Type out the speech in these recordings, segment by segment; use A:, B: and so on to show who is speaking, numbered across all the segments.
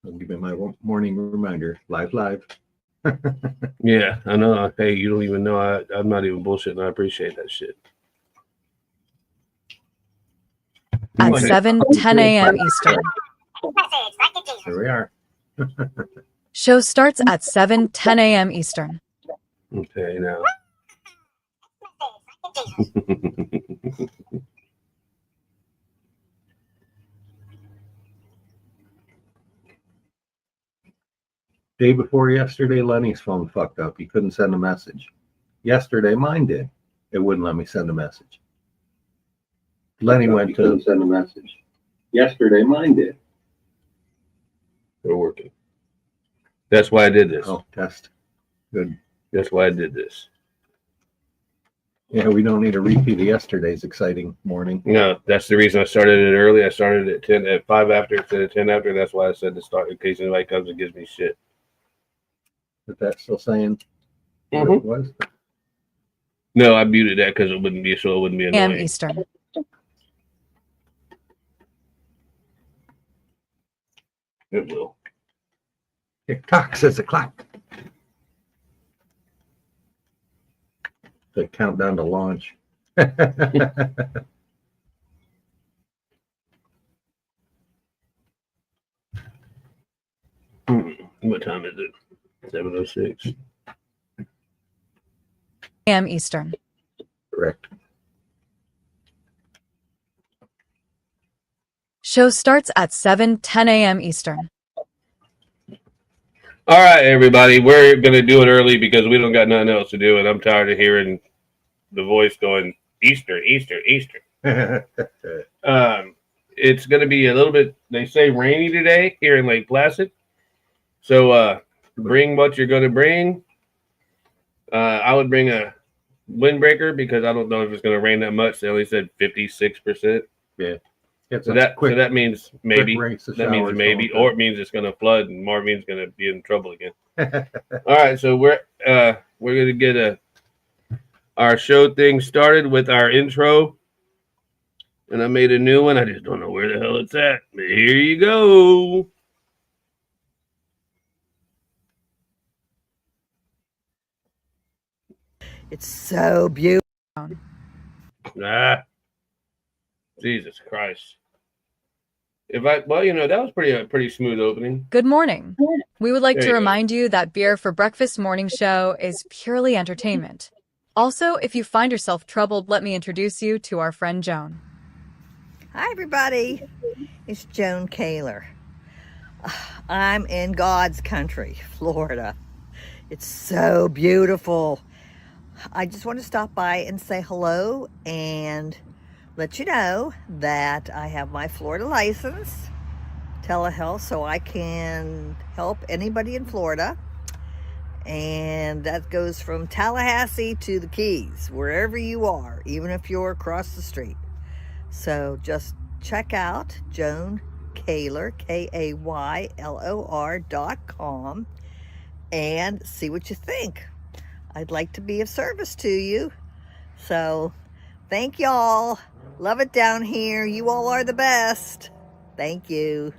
A: I'll give me my morning reminder. Live.
B: Yeah, I know. Hey, you don't even know. I'm not even bullshitting. I appreciate that shit.
C: At 7:10 a.m. Eastern.
A: Here we are.
C: Show starts at 7:10 a.m. Eastern.
B: Okay, now.
A: Day before yesterday, Lenny's phone fucked up. He couldn't send a message. Yesterday, mine did. It wouldn't let me send a message. Lenny went to send a message. Yesterday, mine did.
B: We're working. That's why I did this.
A: Oh, test. Good.
B: That's why I did this.
A: Yeah, we don't need a repeat of yesterday's exciting morning.
B: No, that's the reason I started it early. I started at 5 after instead of 10 after. That's why I said to start in case anybody comes and gives me shit.
A: Is that still saying
B: Mhm.
A: what it was?
B: No, I muted that because it wouldn't be
C: A.M.
B: annoying.
C: Eastern.
B: It will.
A: TikTok says the clock. The countdown to launch.
B: What time is it? 7:06.
C: A.M. Eastern.
A: Correct.
C: Show starts at 7:10 a.m. Eastern.
B: All right, everybody. We're going to do it early because we don't got nothing else to do, and I'm tired of hearing the voice going, Easter. It's going to be a little bit, they say, rainy today here in Lake Placid. So bring what you're going to bring. I would bring a windbreaker because I don't know if it's going to rain that much. They only said 56%.
A: Yeah.
B: So that means maybe. That means maybe, or it means it's going to flood, and Marvin's going to be in trouble again. All right, so we're going to get our show thing started with our intro, and I made a new one. I just don't know where the hell it's at. But here you go.
D: It's so beautiful.
B: Jesus Christ. That was pretty smooth opening.
C: Good morning. We would like
B: There
C: to
B: you go.
C: remind you that Beer for Breakfast morning show is purely entertainment. Also, if you find yourself troubled, let me introduce you to our friend Joan.
D: Hi, everybody. It's Joan Kaler. I'm in God's country, Florida. It's so beautiful. I just want to stop by and say hello and let you know that I have my Florida license, telehealth, so I can help anybody in Florida. And that goes from Tallahassee to the Keys, wherever you are, even if you're across the street. So just check out Joan Kaylor, KAYLOR.com, and see what you think. I'd like to be of service to you. So thank y'all. Love it down here. You all are the best. Thank you.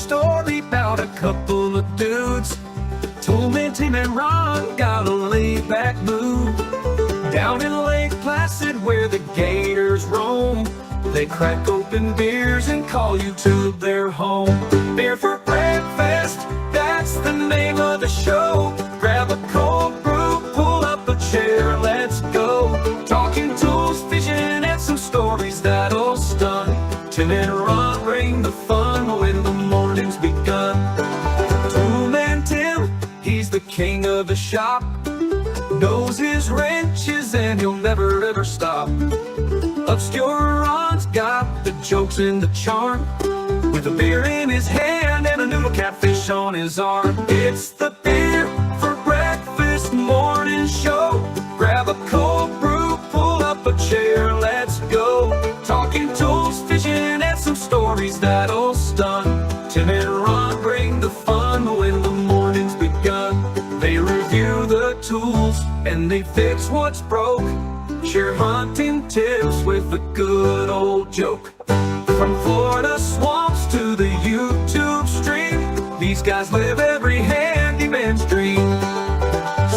E: story about a couple of dudes. Tim and Ron got a laid-back mood. Down in Lake Placid where the gators roam, they crack open beers and call you to their home. Beer for breakfast, that's the name of the show. Grab a cold brew, pull up a chair, let's go. Talking tools, fishing, and some stories that'll stun. Tim and Ron bring the fun when the morning's begun. Toolman Tim, he's the king of the shop. Knows his wrenches and he'll never ever stop. Obscure Ron's got the jokes and the charm, with a beer in his hand and a noodle catfish on his arm. It's the Beer for Breakfast morning show. Grab a cold brew, pull up a chair, let's go. Talking tools, fishing, and some stories that'll stun. Tim and Ron bring the fun when the morning's begun. They review the tools and they fix what's broke. Share hunting tips with a good old joke. From Florida swamps to the YouTube stream, these guys live every handyman's dream.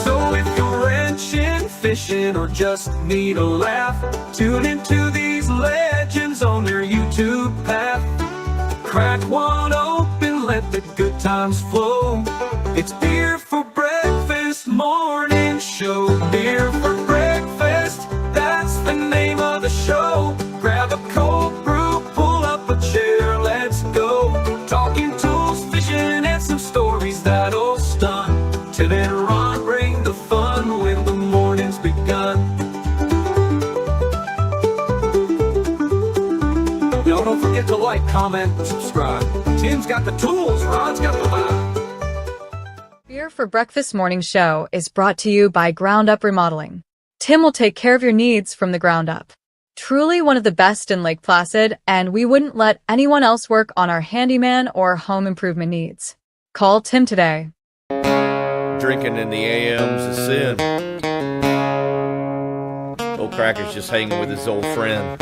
E: So if you're wrenching, fishing, or just need a laugh, tune into these legends on their YouTube path. Crack one open, let the good times flow. It's Beer for Breakfast morning show. Beer for Breakfast, that's the name of the show. Grab a cold brew, pull up a chair, let's go. Talking tools, fishing, and some stories that'll stun. Tim and Ron bring the fun when the morning's begun. Yo, don't forget to like, comment, and subscribe. Tim's got the tools, Ron's got the vibe.
C: Beer for Breakfast morning show is brought to you by Ground Up Remodeling. Tim will take care of your needs from the ground up. Truly one of the best in Lake Placid, and we wouldn't let anyone else work on our handyman or home improvement needs. Call Tim today.
B: Drinking in the AM's a sin. Old Cracker's just hanging with his old friend.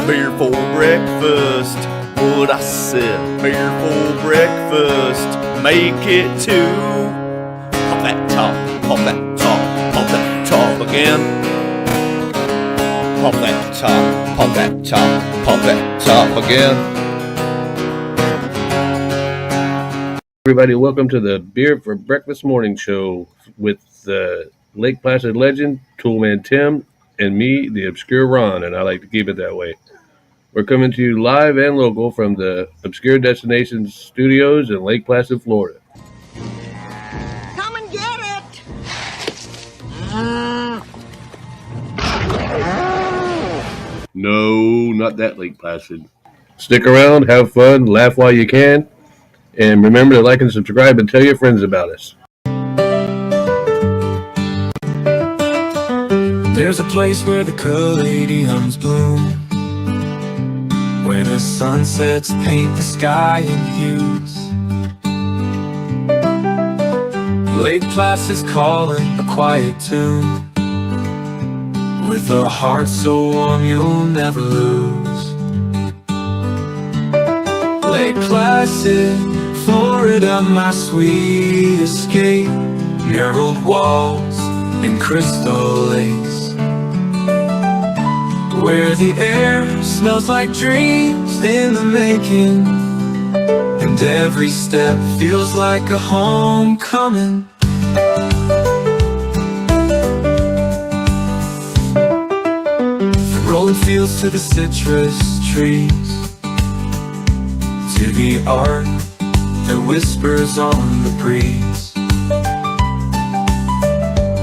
B: Beer for breakfast, what I said. Beer for breakfast, make it two. Pop that top, pop that top, pop that top again. Pop that top, pop that top, pop that top again. Everybody, welcome to the Beer for Breakfast morning show with the Lake Placid legend, Toolman Tim, and me, the obscure Ron, and I like to keep it that way. We're coming to you live and local from the Obscure Destinations Studios in Lake Placid, Florida.
D: Come and get it!
A: No, not that Lake Placid. Stick around, have fun, laugh while you can, and remember to like and subscribe and tell your friends about us.
E: There's a place where the caladiums bloom, where the sunsets paint the sky in hues. Lake Placid's calling a quiet tune, with a heart so warm you'll never lose. Lake Placid, Florida, my sweet escape. Emerald walls and crystal lakes, where the air smells like dreams in the making, and every step feels like a homecoming. From rolling fields to the citrus trees, to the art that whispers on the breeze.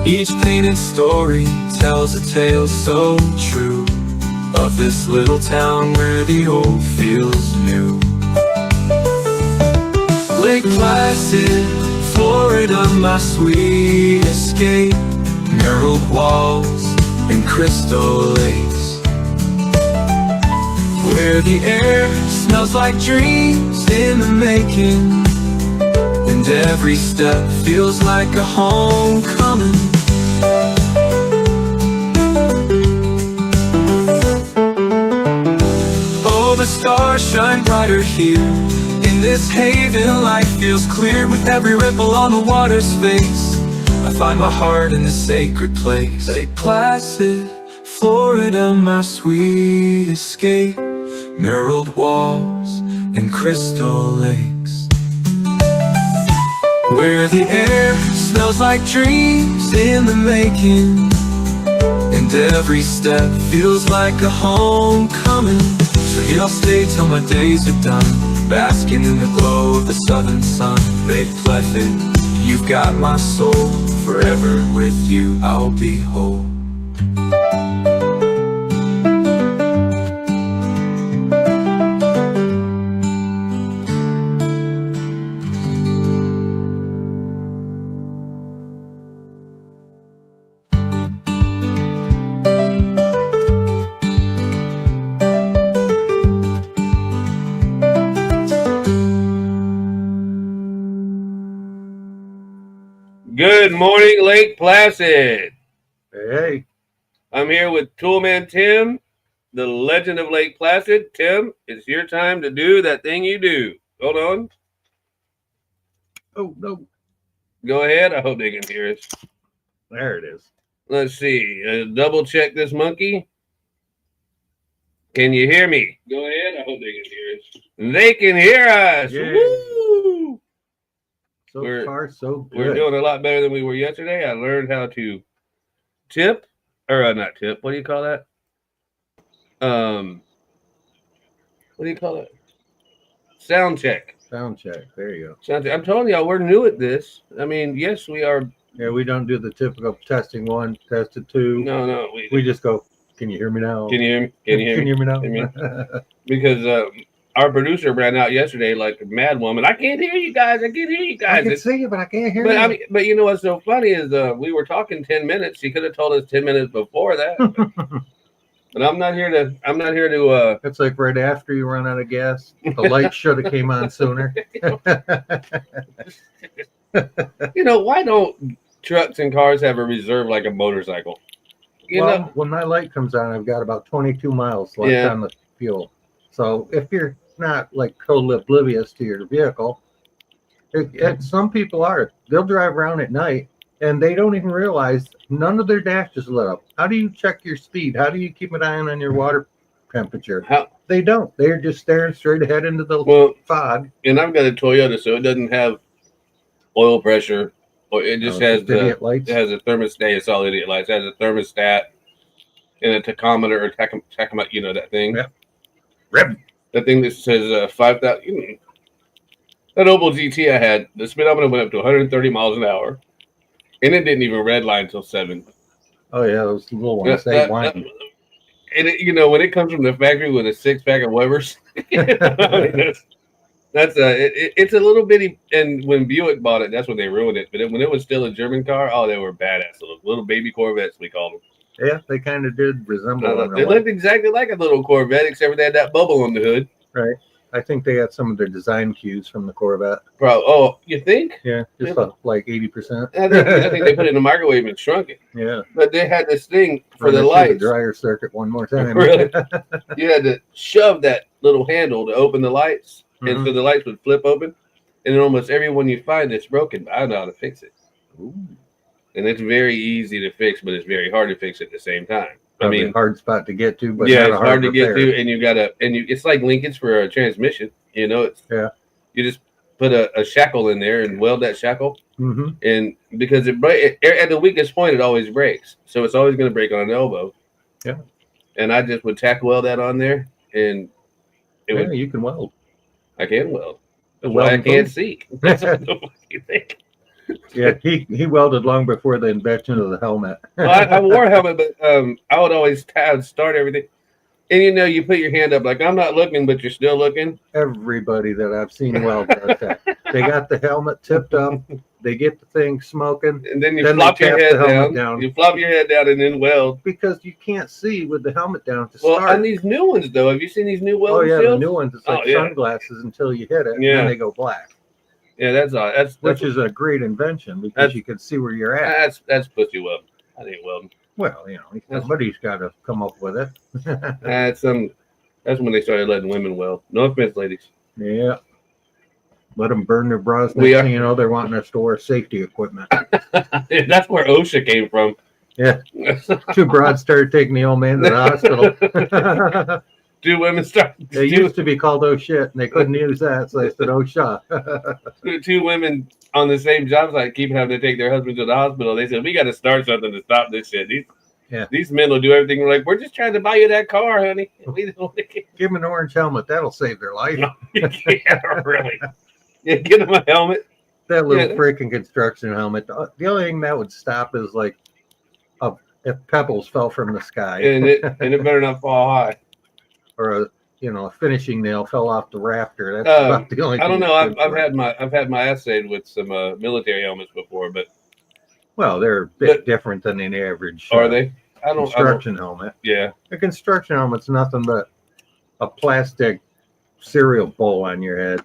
E: Each painted story tells a tale so true, of this little town where the old feels new. Lake Placid, Florida, my sweet escape. Emerald walls and crystal lakes, where the air smells like dreams in the making, and and every step feels like a homecoming. Oh, the stars shine brighter here. In this haven, life feels clear with every ripple on the water's face. I find my heart in the sacred place. Lake Placid, Florida, my sweet escape. Muraled walls and crystal lakes, where the air smells like dreams in the making, and every step feels like a homecoming. So here I'll stay till my days are done, basking in the glow of the southern sun. Lake Placid, you've got my soul. Forever with you I'll be whole.
B: Good morning, Lake Placid.
A: Hey.
B: I'm here with Toolman Tim, the legend of Lake Placid. Tim, it's your time to do that thing you do. Hold on.
A: Oh, no.
B: Go ahead. I hope they can hear us.
A: There it is.
B: Let's see. Double check this monkey. Can you hear me? Go ahead. I hope they can hear us. They can hear us.
A: Yay.
B: Woo!
A: So far, so good.
B: We're doing a lot better than we were yesterday. I learned how to tip, or not tip. What do you call that? What do you call it? Sound check.
A: Sound check. There you go.
B: Sound check. I'm telling y'all, we're new at this. I mean, yes, we are.
A: Yeah, we don't do the typical testing one, tested two.
B: No.
A: We just go, can you hear me now?
B: Can you hear me? Can you hear me?
A: Can you hear me now?
B: Because our producer ran out yesterday like a mad woman. I can't hear you guys. I can't hear you guys.
A: I can see you, but I can't hear
B: but
A: you.
B: I mean, but you know what's so funny is we were talking 10 minutes. She could have told us 10 minutes before that. But I'm not here to.
A: It's like right after you run out of gas. The light should have came on sooner.
B: You know, why don't trucks and cars have a reserve like a motorcycle? You know?
A: When my light comes on, I've got about 22 miles left on the fuel. So if you're not like totally oblivious to your vehicle, some people are. They'll drive around at night and they don't even realize none of their dashes lit up. How do you check your speed? How do you keep an eye on your water temperature? They don't. They're just staring straight ahead into the fog.
B: And I've got a Toyota, so it doesn't have oil pressure. It just has
A: lights.
B: It has a thermostat. It's all idiot lights. It has a thermostat and a tachometer or tachometer. You know that thing.
A: Yeah. Rib.
B: That thing that says 5,000. That Opel GT I had, the speedometer went up to 130 miles an hour, and it didn't even redline until 7.
A: Oh yeah, those little ones. They whine.
B: And it, when it comes from the factory with a 6-pack of Weber's, it's a little bitty. And when Buick bought it, that's when they ruined it. But when it was still a German car, oh, they were badass. Little baby Corvettes, we called them.
A: Yeah, they kind of did resemble them.
B: They looked exactly like a little Corvette, except they had that bubble on the hood.
A: Right. I think they got some of their design cues from the Corvette.
B: Bro, oh, you think?
A: Yeah, just like 80%.
B: I think they put it in the microwave and shrunk it.
A: Yeah.
B: But they had this thing for the lights.
A: The dryer circuit one more time.
B: Really? You had to shove that little handle to open the lights, and so the lights would flip open. And then almost everyone you find that's broken, I know how to fix it.
A: Ooh.
B: And it's very easy to fix, but it's very hard to fix at the same time.
A: Probably a hard spot to get to, but
B: yeah, it's hard to get to, and it's like linkage for a transmission. You just put a shackle in there and weld that shackle, and because at the weakest point it always breaks, so it's always going to break on an elbow.
A: Yeah,
B: and I just would tack weld that on there, and
A: you can weld.
B: I can weld. That's why I can't see. That's what you think.
A: Yeah, he welded long before the invention of the helmet.
B: Well, I wore a helmet, but I would always start everything. And you put your hand up like, I'm not looking, but you're still looking.
A: Everybody that I've seen weld does that. They got the helmet tipped up. They get the thing smoking.
B: And then you flop your head down. You flop your head down and then weld.
A: Because you can't see with the helmet down to
B: start.
A: Well,
B: on these new ones, though, have you seen these new welding
A: shields?
B: shields?
A: The new ones, it's like sunglasses until you hit it, and then they go black.
B: Yeah, that's
A: which is a great invention because you can see where you're at.
B: That's pussy welding. I ain't welding.
A: Well, somebody's got to come up with it.
B: That's when they started letting women weld. No offense, ladies.
A: Yeah. Let them burn their bras. Next thing you know, they're wanting us to wear safety equipment.
B: That's where OSHA came from.
A: Yeah. Two broads started taking the old man to the hospital.
B: Two women started.
A: They used to be called oh shit, and they couldn't use that, so they said oh shot.
B: Two women on the same job site keep having to take their husbands to the hospital. They said, we got to start something to stop this shit. These men will do everything. We're like, we're just trying to buy you that car, honey. We don't
A: give them an orange helmet. That'll save their life.
B: Yeah, really. Yeah, get them a helmet.
A: That little freaking construction helmet. The only thing that would stop is like if pebbles fell from the sky,
B: and it better not fall high,
A: or a finishing nail fell off the rafter. That's about the only thing.
B: I don't know. I've had my ass saved with some military helmets before, but
A: they're a bit different than an average.
B: Are they?
A: Construction helmet.
B: Yeah,
A: a construction helmet's nothing but a plastic cereal bowl on your head.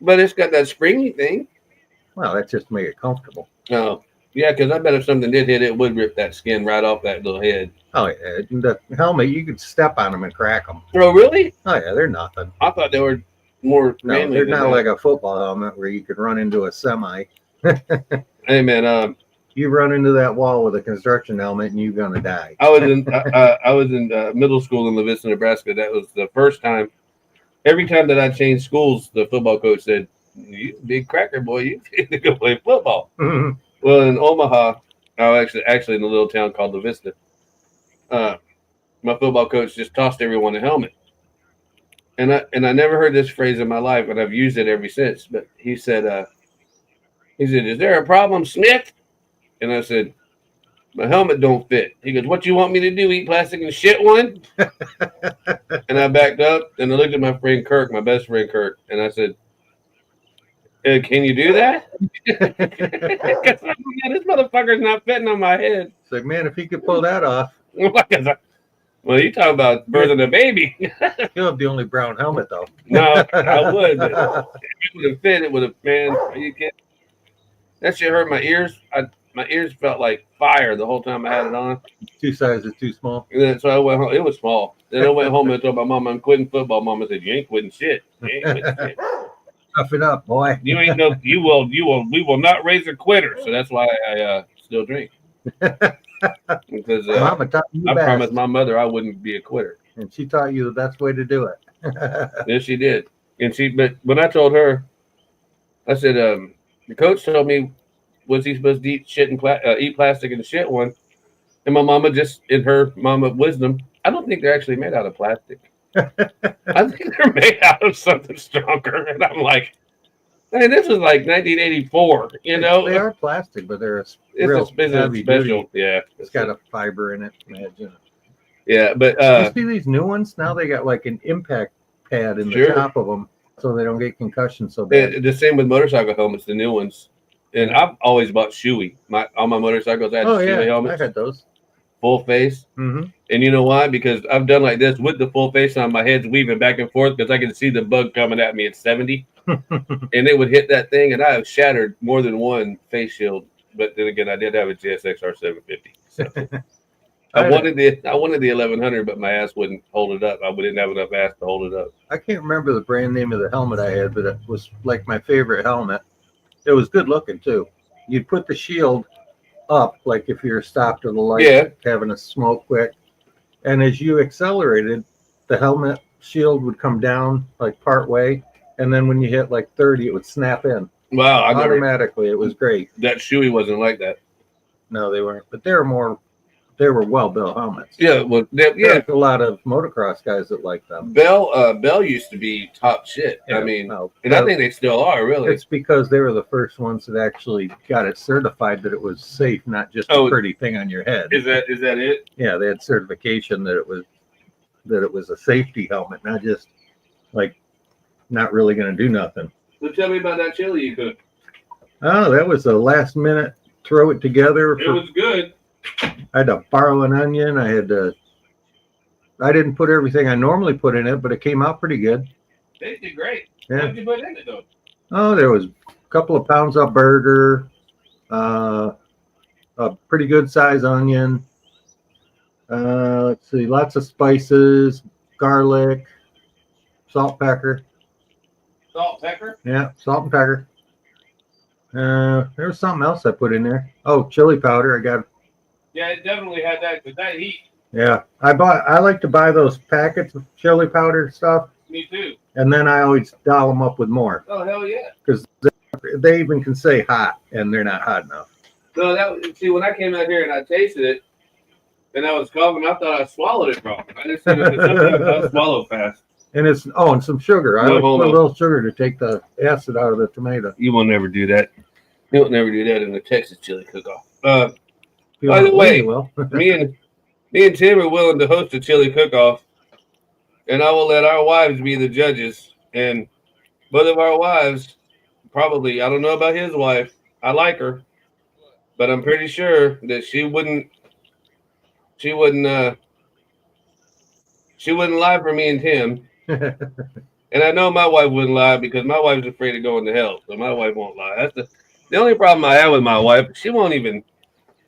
B: But it's got that springy thing.
A: Well, that's just to make it comfortable.
B: Oh, yeah, because I bet if something did hit, it would rip that skin right off that little head.
A: Oh, yeah. The helmet, you could step on them and crack them.
B: Oh, really?
A: Oh, yeah, they're nothing.
B: I thought they were more
A: manly. They're not like a football helmet where you could run into a semi.
B: Hey, man,
A: you run into that wall with a construction helmet and you're going to die.
B: I was in middle school in La Vista, Nebraska. That was the first time. Every time that I changed schools, the football coach said, "You big cracker boy, you need to go play football."
A: Mm-hmm.
B: Well, in Omaha, I was actually in a little town called La Vista. My football coach just tossed everyone a helmet, and I never heard this phrase in my life, and I've used it ever since. But he said, "Is there a problem, Smith?" And I said, "My helmet don't fit." He goes, "What you want me to do? Eat plastic and shit one?" And I backed up and I looked at my friend Kirk, my best friend Kirk, and I said, "Can you do that?" This motherfucker's not fitting on my head.
A: It's like, man, if he could pull that off.
B: Well, you talk about birthing a baby.
A: You'll have the only brown helmet, though.
B: No, I would. But if it would have fit, it would have, man, are you kidding? That shit hurt my ears. My ears felt like fire the whole time I had it on.
A: Two sizes too small.
B: And then, so I went home. It was small. Then I went home and told my mom I'm quitting football. Mama said, "You ain't quitting shit. You ain't quitting shit.
A: Tough it up, boy.
B: You ain't no. We will not raise a quitter." So that's why I still drink. Because
A: Mama taught you
B: I
A: best.
B: promised my mother I wouldn't be a quitter,
A: and she taught you the best way to do it.
B: Yes, she did. But when I told her, I said, the coach told me, was he supposed to eat shit and eat plastic and shit one? And my mama, just in her mama wisdom, I don't think they're actually made out of plastic. I think they're made out of something stronger. And I'm like, hey, this is like 1984, you know?
A: They are plastic, but they're
B: It's special.
A: Duty.
B: Yeah.
A: It's got a fiber in it. Imagine.
B: Yeah, but
A: you see these new ones? Now they got like an impact pad in the top of them so they don't get concussion so bad.
B: The same with motorcycle helmets, the new ones. And I've always bought Shoei. On my motorcycles, I had Shoei helmets.
A: I had those.
B: Full face.
A: Mm-hmm.
B: And you know why? Because I've done like this with the full face on, my head's weaving back and forth because I can see the bug coming at me at 70. And it would hit that thing, and I have shattered more than one face shield. But then again, I did have a GSX-R 750. So. I wanted the 1100, but my ass wouldn't hold it up. I didn't have enough ass to hold it up.
A: I can't remember the brand name of the helmet I had, but it was like my favorite helmet. It was good looking too. You'd put the shield up, like if you're stopped at the light, having a smoke quick, and as you accelerated, the helmet shield would come down like part way, and then when you hit like 30, it would snap in.
B: Wow!
A: Automatically. It was great.
B: That Shoei wasn't like that.
A: No, they weren't, but they were well-built helmets.
B: Yeah, well,
A: There's a lot of motocross guys that like them.
B: Bell used to be top shit.
A: Yeah,
B: I mean, and I think they still are, really.
A: It's because they were the first ones that actually got it certified that it was safe, not just a pretty thing on your head.
B: Is that it?
A: Yeah, they had certification that it was a safety helmet, not just like not really going to do nothing.
B: So tell me about that chili you cooked.
A: Oh, that was a last minute throw it together.
B: It was good.
A: I had to borrow an onion. I didn't put everything I normally put in it, but it came out pretty good.
B: Tasted great.
A: Yeah.
B: What did you put in it though?
A: Oh, there was couple of pounds of burger, a pretty good size onion. Let's see, lots of spices, garlic, salt, pepper.
B: Salt, pepper?
A: Yeah, salt and pepper. There was something else I put in there. Oh, chili powder. I got.
B: Yeah, it definitely had that, but that heat.
A: Yeah, I like to buy those packets of chili powder stuff.
B: Me too.
A: And then I always doll them up with more.
B: Oh, hell yeah.
A: Because they even can say hot, and they're not hot enough.
B: No, see, when I came out here and I tasted it, and I was coughing, I thought I swallowed it wrong. I just think it's something I swallow fast.
A: And and some sugar. I like put a little sugar to take the acid out of the tomato.
B: You will never do that. You will never do that in the Texas chili cook-off. By the way, me and Tim are willing to host a chili cook-off, and I will let our wives be the judges. And both of our wives, probably, I don't know about his wife. I like her, but I'm pretty sure that she wouldn't lie for me and Tim. And I know my wife wouldn't lie because my wife's afraid of going to hell, so my wife won't lie. That's the only problem I have with my wife. She won't even.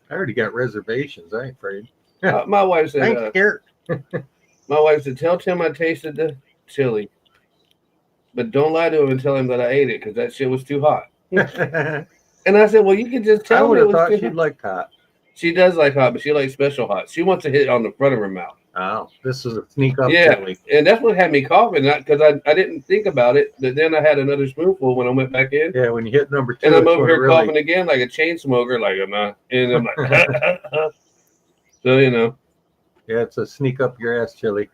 A: I already got reservations. I ain't afraid.
B: My wife said.
A: I ain't scared.
B: My wife said, "Tell Tim I tasted the chili, but don't lie to him and tell him that I ate it because that shit was too hot." And I said, "Well, you can just tell me." I would have thought
A: she'd like hot.
B: She does like hot, but she likes special hot. She wants to hit it on the front of her mouth.
A: Oh, this is a sneak up.
B: Yeah,
A: chili.
B: And that's what had me coughing, because I didn't think about it. But then I had another spoonful when I went back in.
A: Yeah, when you hit number 2.
B: And I'm over here coughing again like a chain smoker, like I'm not. And I'm like, so you know.
A: Yeah, it's a sneak up your ass chili.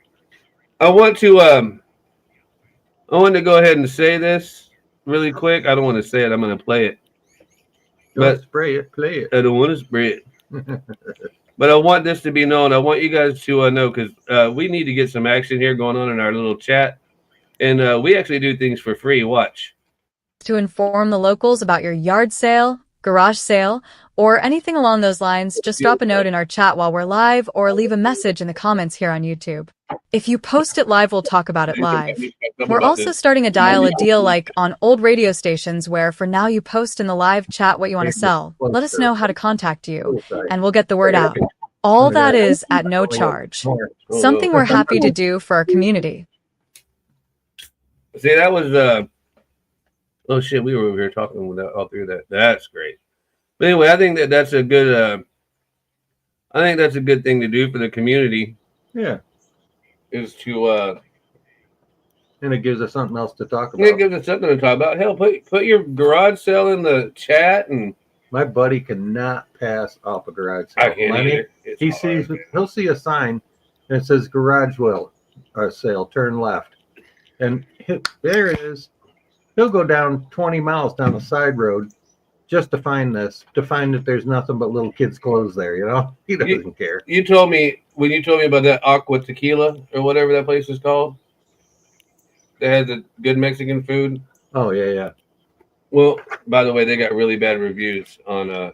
B: I want to go ahead and say this really quick. I don't want to say it. I'm going to play it.
A: Don't spray it, play it.
B: I don't want to spray it. But I want this to be known. I want you guys to know, because we need to get some action here going on in our little chat. And we actually do things for free. Watch.
C: To inform the locals about your yard sale, garage sale, or anything along those lines, just drop a note in our chat while we're live or leave a message in the comments here on YouTube. If you post it live, we'll talk about it live. We're also starting a deal like on old radio stations where for now you post in the live chat what you want to sell. Let us know how to contact you and we'll get the word out. All that is at no charge. Something we're happy to do for our community.
B: See, that was oh shit, we were over here talking without all through that. That's great. But anyway, I think that's a good thing to do for the community.
A: Yeah.
B: Is to
A: and it gives us something else to talk about.
B: It gives us something to talk about. Hell, put your garage sale in the chat. And
A: my buddy cannot pass off a garage sale.
B: I can't either.
A: He'll see a sign and it says garage sale, turn left. And there it is. He'll go down 20 miles down the side road just to find that there's nothing but little kids' clothes there, you know? He doesn't care.
B: You told me, when you told me about that Aqua Tequila or whatever that place is called, they had the good Mexican food.
A: Oh, yeah.
B: Well, by the way, they got really bad reviews on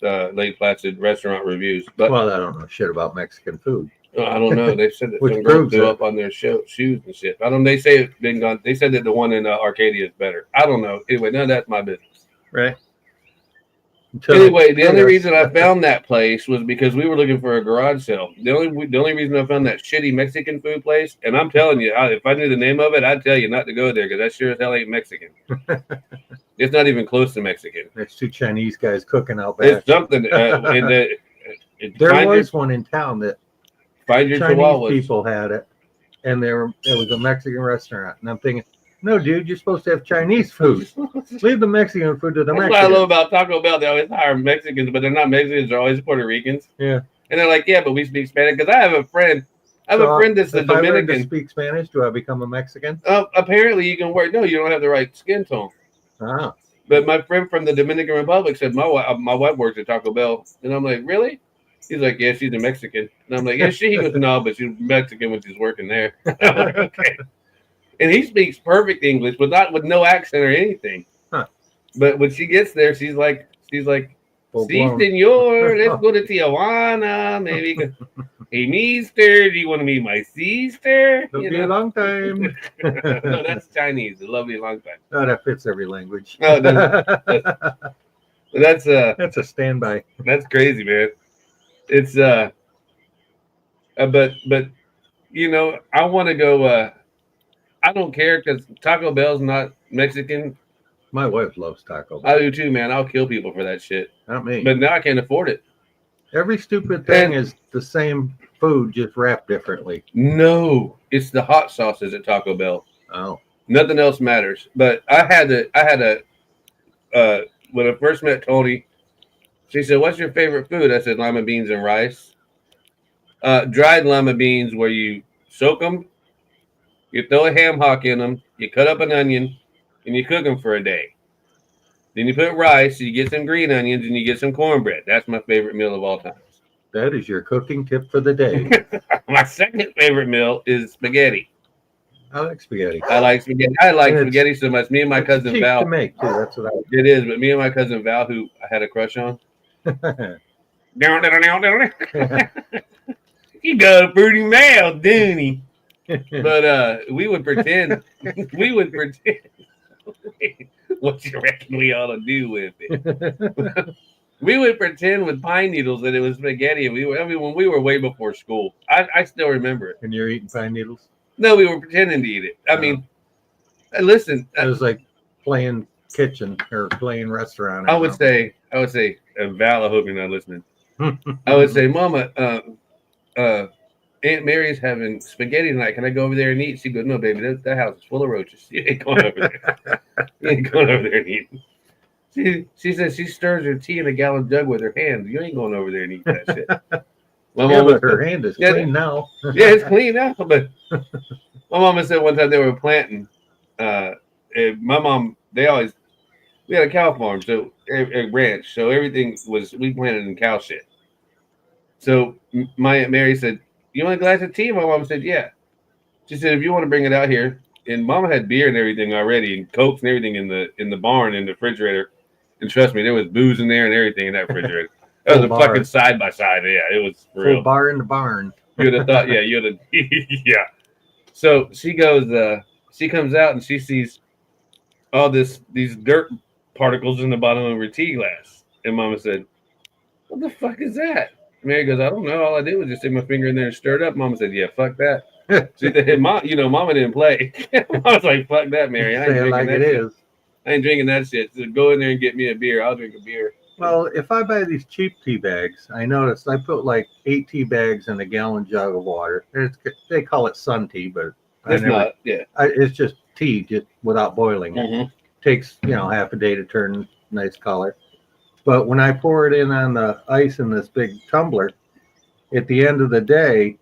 B: Lake Placid restaurant reviews. But
A: well, I don't know shit about Mexican food.
B: I don't know. They said that some girls threw up on their shoes and shit. I don't. They say it's been gone. They said that the one in Arcadia is better. I don't know. Anyway, none of that's my business.
A: Right.
B: Anyway, the only reason I found that place was because we were looking for a garage sale. The only reason I found that shitty Mexican food place, and I'm telling you, if I knew the name of it, I'd tell you not to go there because that sure as hell ain't Mexican. It's not even close to Mexican.
A: There's 2 Chinese guys cooking out back.
B: It's something.
A: There was one in town that
B: Chinese
A: people had it, and it was a Mexican restaurant. And I'm thinking, no, dude, you're supposed to have Chinese food. Leave the Mexican food to the Mexicans.
B: That's what I love about Taco Bell. They always hire Mexicans, but they're not Mexicans. They're always Puerto Ricans.
A: Yeah.
B: And they're like, yeah, but we speak Spanish. Because I have a friend. A friend that's a Dominican. If I learn to
A: speak Spanish, do I become a Mexican?
B: Apparently, you can work. No, you don't have the right skin tone.
A: Ah.
B: But my friend from the Dominican Republic said, my wife works at Taco Bell. And I'm like, really? He's like, yeah, she's a Mexican. And I'm like, yeah, she goes, no, but she's Mexican when she's working there. I'm like, okay. And he speaks perfect English, but not with no accent or anything.
A: Huh.
B: But when she gets there, she's like,
A: Full
B: si,
A: blown.
B: senor, let's go to Tijuana, maybe. Hey, Meester, do you want to meet my sister?
A: It'll be a long time.
B: No, that's Chinese. A lovely long time.
A: Oh, that fits every language.
B: No, it doesn't. That's
A: a standby.
B: That's crazy, man. It's but you know, I want to go. I don't care because Taco Bell's not Mexican.
A: My wife loves Taco Bell.
B: I do too, man. I'll kill people for that shit.
A: Not me.
B: But now I can't afford it.
A: Every stupid thing is the same food, just wrapped differently.
B: No, it's the hot sauces at Taco Bell.
A: Oh,
B: nothing else matters. But I had a when I first met Tony, she said, "What's your favorite food?" I said, "Lima beans and rice." Dried lima beans, where you soak them, you throw a ham hock in them, you cut up an onion, and you cook them for a day. Then you put rice, you get some green onions, and you get some cornbread. That's my favorite meal of all time.
A: that is your cooking tip for the day.
B: My second favorite meal is spaghetti.
A: I like spaghetti.
B: I like spaghetti. I like spaghetti so much. Me and my cousin
A: cheap
B: Val.
A: To make too. That's what I.
B: It is, but me and my cousin Val, who I had a crush on. You got a pretty mouth, don't he? But we would pretend. What you reckon we ought to do with it? We would pretend with pine needles that it was spaghetti. When we were way before school. I still remember it.
A: And you're eating pine needles?
B: No, we were pretending to eat it. I mean, listen.
A: It was like playing kitchen or playing restaurant.
B: I would say, Val, I hope you're not listening. I would say, Mama, Aunt Mary's having spaghetti tonight. Can I go over there and eat? She goes, no, baby, that house is full of roaches. You ain't going over there. You ain't going over there and eat. She says she stirs her tea in a gallon jug with her hands. You ain't going over there and eat that shit. My mom
A: but her hand is clean now.
B: Yeah, it's clean now. But my mama said one time they were planting. My mom, we had a cow farm, so a ranch. So everything we planted in cow shit. So my Aunt Mary said, "You want a glass of tea?" My mom said, "Yeah." She said, "If you want to bring it out here." And Mama had beer and everything already, and Cokes and everything in the barn in the refrigerator. And trust me, there was booze in there and everything in that refrigerator. That was a fucking side by side. Yeah, it was for real.
A: Bar in the barn.
B: You'd have thought, yeah, yeah. So she goes, she comes out and she sees all these dirt particles in the bottom of her tea glass. And Mama said, "What the fuck is that?" Mary goes, "I don't know. All I did was just stick my finger in there and stir it up." Mama said, "Yeah, fuck that." She said, Mama didn't play. I was like, "Fuck that, Mary. I ain't drinking
A: like
B: that
A: it
B: shit.
A: is.
B: I ain't drinking that shit. So go in there and get me a beer. I'll drink a beer."
A: Well, if I buy these cheap tea bags, I noticed I put like 8 tea bags in a gallon jug of water. They call it sun tea, but
B: It's not. Yeah.
A: It's just tea, just without boiling.
B: Mm-hmm.
A: Takes half a day to turn nice color. But when I pour it in on the ice in this big tumbler, at the end of the day,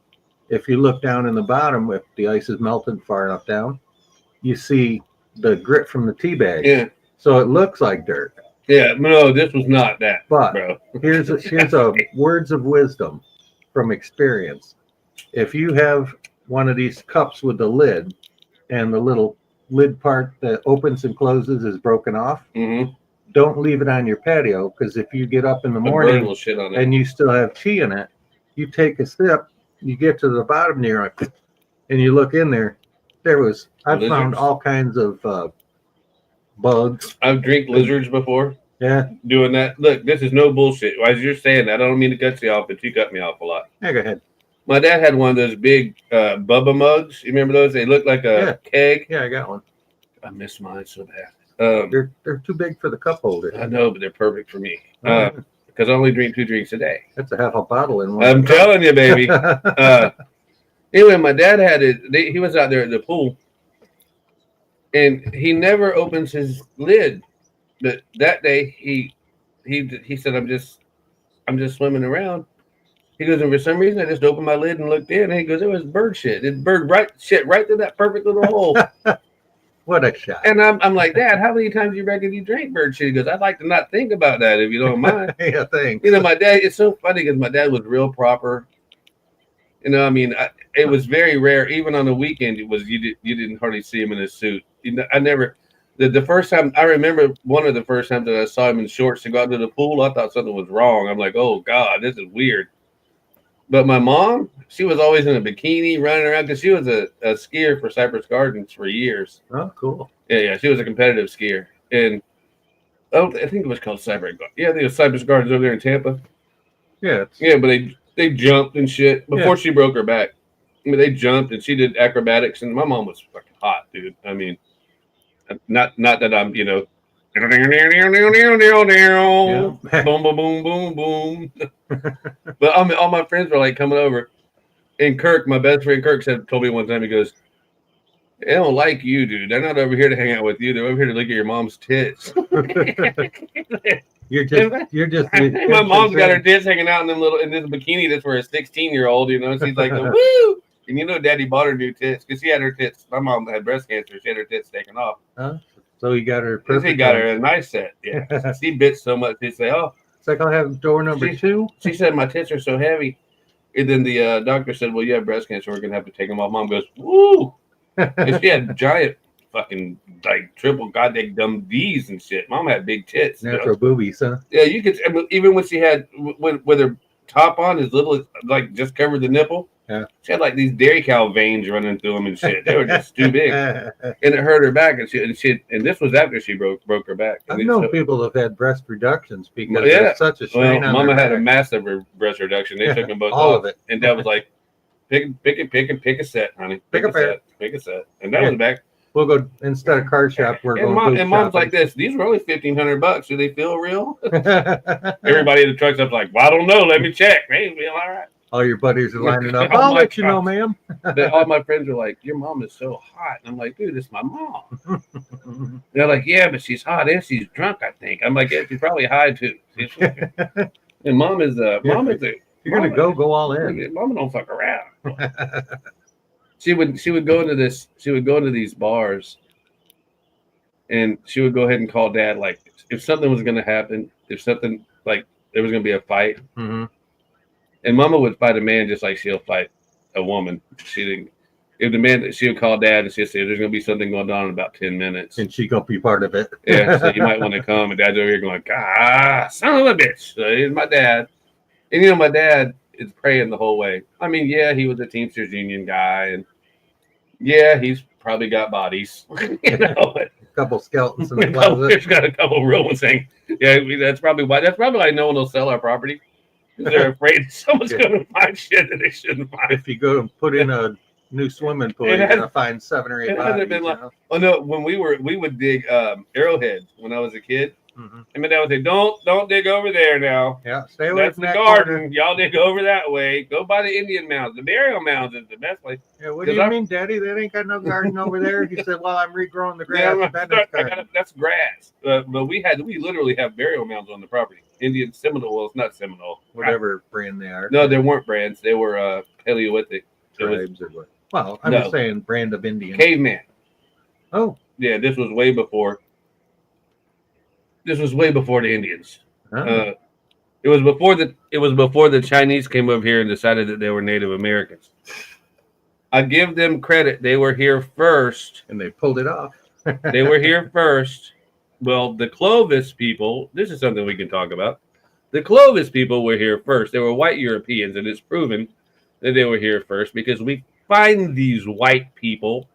A: if you look down in the bottom, if the ice is melted far enough down, you see the grit from the tea bag.
B: Yeah.
A: So it looks like dirt.
B: Yeah. No, this was not that.
A: But
B: bro.
A: here's a words of wisdom from experience. If you have one of these cups with the lid and the little lid part that opens and closes is broken off, don't leave it on your patio, because if you get up in the morning and you still have tea in it, you take a sip, you get to the bottom near it, and you look in there. I've found all kinds of bugs.
B: I've drank lizards before.
A: Yeah.
B: Doing that. Look, this is no bullshit. As you're saying that, I don't mean to cut you off, but you cut me off a lot.
A: Yeah, go ahead.
B: My dad had one of those big Bubba mugs. You remember those? They look like a keg.
A: Yeah, I got one.
B: I miss mine so bad.
A: They're too big for the cup holder.
B: I know, but they're perfect for me. Because I only drink 2 drinks a day.
A: That's a half a bottle in one.
B: I'm telling you, baby. Anyway, my dad had it. He was out there at the pool, and he never opens his lid. But that day, he said, "I'm just swimming around." He goes, and for some reason, I just opened my lid and looked in, and he goes, "It was bird shit. It bird right through that perfect little hole."
A: What a shot!
B: And I'm like, "Dad, how many times do you reckon you drank bird shit?" He goes, "I'd like to not think about that if you don't mind."
A: Yeah, thanks.
B: My dad. It's so funny because my dad was real proper. I mean, it was very rare. Even on the weekend, it was you didn't hardly see him in his suit. I never. The first time I remember, one of the first times that I saw him in shorts to go out to the pool, I thought something was wrong. I'm like, "Oh God, this is weird." But my mom, she was always in a bikini running around because she was a skier for Cypress Gardens for years.
A: Oh, cool.
B: Yeah, she was a competitive skier. And I think it was called Cypress Gardens. Yeah, I think it was Cypress Gardens over there in Tampa.
A: Yeah.
B: Yeah, but they jumped and shit before she broke her back. I mean, they jumped and she did acrobatics, and my mom was fucking hot, dude. I mean, not that I'm, boom, boom, boom, boom, boom. But all my friends were like coming over, and Kirk, my best friend Kirk, told me one time, he goes, "They don't like you, dude. They're not over here to hang out with you. They're over here to look at your mom's tits."
A: You're just.
B: My mom's got her tits hanging out in this bikini that's for a 16-year-old. She's like, woo. And Daddy bought her new tits because she had her tits. My mom had breast cancer. She had her tits taken off.
A: Huh? So he got her.
B: He got her a nice set. Yeah, she bit so much. They say, "Oh,
A: it's like I'll have door number 2."
B: She said my tits are so heavy, and then the doctor said, "Well, you have breast cancer. We're gonna have to take them off." Mom goes, "Woo!" And she had giant, fucking like triple goddamn dumb D's and shit. Mom had big tits.
A: Natural boobies, huh?
B: Yeah, you could. I mean, even when she had with her top on, as little as like just covered the nipple.
A: Yeah.
B: She had like these dairy cow veins running through them and shit. They were just too big, and it hurt her back. And this was after she broke her back.
A: I've known people that have had breast reductions because there's such a strain on
B: Mama
A: their
B: had
A: back.
B: a massive breast reduction. They took them both
A: all
B: off,
A: of it.
B: And Dad was like, pick a set, honey. Pick a set. And that was back.
A: We'll go instead of car shop. We're going.
B: And Mom's like this. These were only $1,500. Do they feel real? Everybody in the truck's up like, well, I don't know. Let me check. Maybe feel all right.
A: All your buddies are lining up. I'll let you know, ma'am.
B: All my friends are like, your mom is so hot. And I'm like, dude, it's my mom. They're like, yeah, but she's hot and she's drunk, I think. I'm like, yeah, she's probably high too. And mom is
A: You're gonna go all in.
B: Mama don't fuck around. She would go into this. She would go into these bars, and she would go ahead and call Dad. Like if something was going to happen, if something like there was going to be a fight, and Mama would fight a man just like she'll fight a woman. She didn't. If the man, she would call Dad and she'd say, "There's going to be something going on in about 10 minutes,"
A: and she gonna be part of it.
B: Yeah, so you might want to come. And Dad's over here going, son of a bitch. So here's my dad, and my dad is praying the whole way. I mean, yeah, he was a Teamsters Union guy, and yeah, he's probably got bodies.
A: A couple skeletons in the closet.
B: He's got a couple real ones saying, yeah, that's probably why no one will sell our property. They're afraid someone's going to find shit that they shouldn't find.
A: If you go and put in a new swimming pool, you're going to find 7 or 8 bodies.
B: Oh no, when we would dig arrowheads when I was a kid. And my dad would say, don't dig over there now.
A: Yeah, stay away from that
B: garden.
A: corner.
B: Y'all dig over that way. Go by the Indian mounds. The burial mounds is the best place.
A: Yeah, what do you mean, Daddy? That ain't got no garden over there. He said, well, I'm regrowing the grass.
B: That's grass. But we literally have burial mounds on the property. Indian Seminole. Well, it's not Seminole.
A: Whatever brand they are.
B: No, they weren't brands. They were Paleolithic.
A: Tribes or what? Well, I'm just saying brand of Indian.
B: Caveman.
A: Oh.
B: Yeah, this was way before. This was way before the Indians. It was before the Chinese came over here and decided that they were Native Americans. I give them credit. They were here first.
A: And they pulled it off.
B: They were here first. Well, the Clovis people, this is something we can talk about. The Clovis people were here first. They were white Europeans, and it's proven that they were here first because we find these white people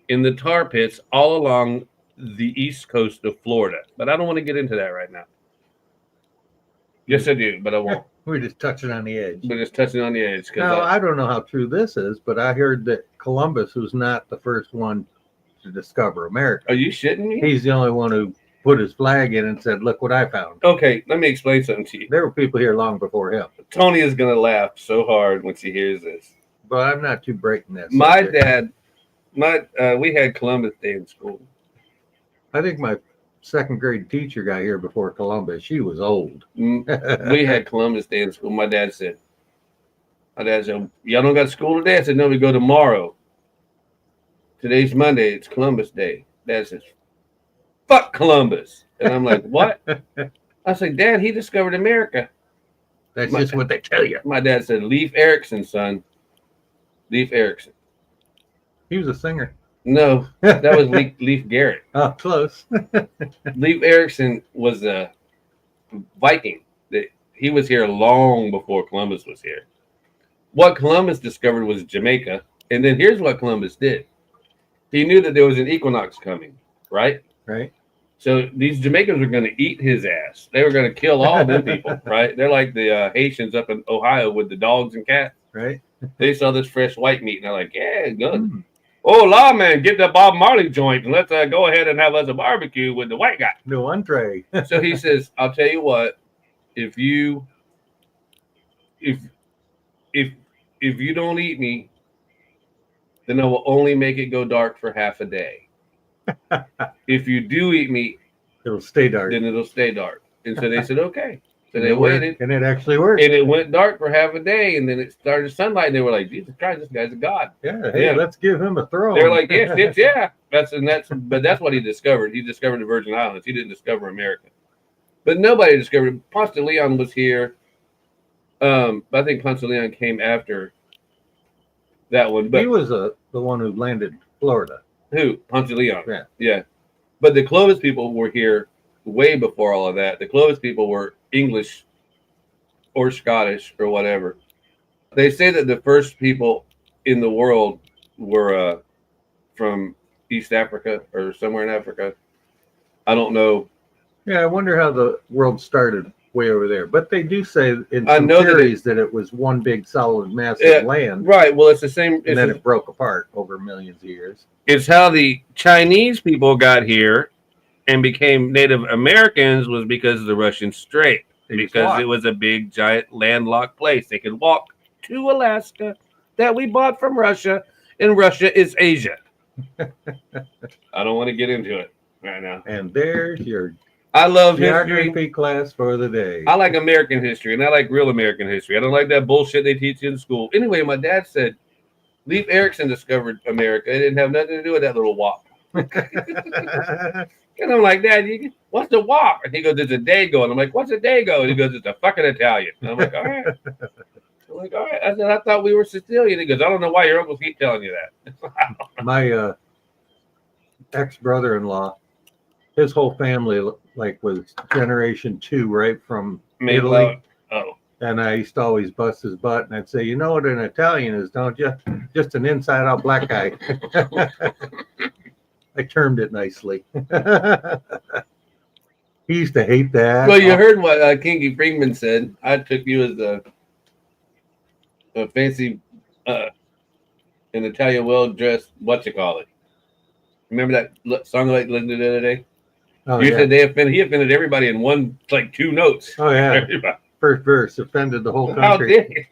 B: in the tar pits all along the east coast of Florida. But I don't want to get into that right now. Yes, I do, but I won't.
A: We're just touching on the edge.
B: We're just touching on the edge.
A: Now, I don't know how true this is, but I heard that Columbus was not the first one to discover America.
B: Are you shitting me?
A: He's the only one who put his flag in and said, look what I found.
B: Okay, let me explain something to you.
A: There were people here long before him.
B: Tony is going to laugh so hard when she hears this.
A: But I'm not too breaking that subject.
B: My dad, we had Columbus Day in school.
A: I think my second grade teacher got here before Columbus. She was old.
B: We had Columbus Day in school. My dad said, y'all don't got school today? I said, no, we go tomorrow. Today's Monday. It's Columbus Day. Dad says, fuck Columbus. And I'm like, what? I said, Dad, he discovered America.
A: That's just what they tell you.
B: My dad said, Leif Erikson, son. Leif Erikson.
A: He was a singer.
B: No, that was Leif Garrett.
A: Oh, close.
B: Leif Erikson was a Viking. He was here long before Columbus was here. what Columbus discovered was Jamaica. And then here's what Columbus did. He knew that there was an equinox coming, right?
A: Right.
B: So these Jamaicans were going to eat his ass. They were going to kill all them people, right? They're like the Haitians up in Ohio with the dogs and cats.
A: Right.
B: They saw this fresh white meat, and they're like, yeah, good. Oh, lawman, get the Bob Marley joint, and let's go ahead and have us a barbecue with the white guy.
A: No entree.
B: So he says, I'll tell you what, if you don't eat me, then I will only make it go dark for half a day. If you do eat me,
A: it'll stay dark.
B: Then it'll stay dark. And so they said, okay. So they waited.
A: And it actually worked.
B: And it went dark for half a day, and then it started sunlight, and they were like, Jesus Christ, this guy's a god.
A: Yeah, hey, let's give him a throne.
B: They're like, yeah. But that's what he discovered. He discovered the Virgin Islands. He didn't discover America. But nobody discovered it. Ponce de Leon was here. But I think Ponce de Leon came after that one. But
A: he was the one who landed Florida.
B: Who? Ponce de Leon.
A: Yeah.
B: But the Clovis people were here way before all of that. The Clovis people were English or Scottish or whatever. They say that the first people in the world were from East Africa or somewhere in Africa. I don't know.
A: Yeah, I wonder how the world started way over there. But they do say in some theories that it was one big solid massive land.
B: Right. Well, it's the same.
A: And then it broke apart over millions of years.
B: It's how the Chinese people got here and became Native Americans was because of the Russian Strait. Because it was a big, giant, landlocked place. They could walk to Alaska that we bought from Russia, and Russia is Asia. I don't want to get into it right now.
A: And there's your
B: I love
A: geography
B: history
A: class for the day.
B: I like American history, and I like real American history. I don't like that bullshit they teach in school. Anyway, my dad said Leif Erikson discovered America. It didn't have nothing to do with that little wop. And I'm like, Dad, what's the wop? And he goes, it's a dago. And I'm like, what's a dago? And he goes, it's a fucking Italian. And I'm like, all right. I said, I thought we were Sicilian. He goes, I don't know why your uncles keep telling you that.
A: My ex-brother-in-law, his whole family was generation 2, right from Italy. And I used to always bust his butt, and I'd say, you know what an Italian is, don't you? Just an inside-out black guy. I termed it nicely. He used to hate that.
B: Well, you heard what Kinky Freeman said. I took you as a fancy, an Italian well-dressed, whatchamacallit. Remember that song I listened to the other day?
A: Oh,
B: you said he offended everybody in one, 2 notes.
A: Oh, yeah.
B: Everybody.
A: First verse offended the whole country.
B: How dare he?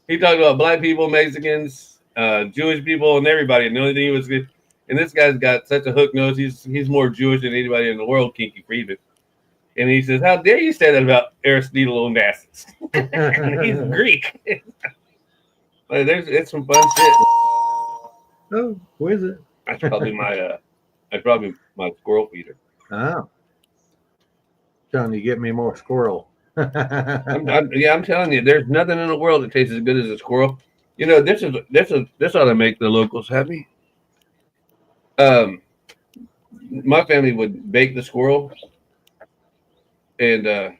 B: He talked about black people, Mexicans, Jewish people, and everybody. And the only thing he was good. And this guy's got such a hook nose. He's more Jewish than anybody in the world, Kinky Freeman. And he says, how dare you say that about Aristotle Onassis? And he's Greek. It's some fun shit.
A: Oh, who is it?
B: That's probably my squirrel feeder.
A: Oh. Telling you, get me more squirrel.
B: I'm telling you, there's nothing in the world that tastes as good as a squirrel. You know, this ought to make the locals happy. My family would bake the squirrel, and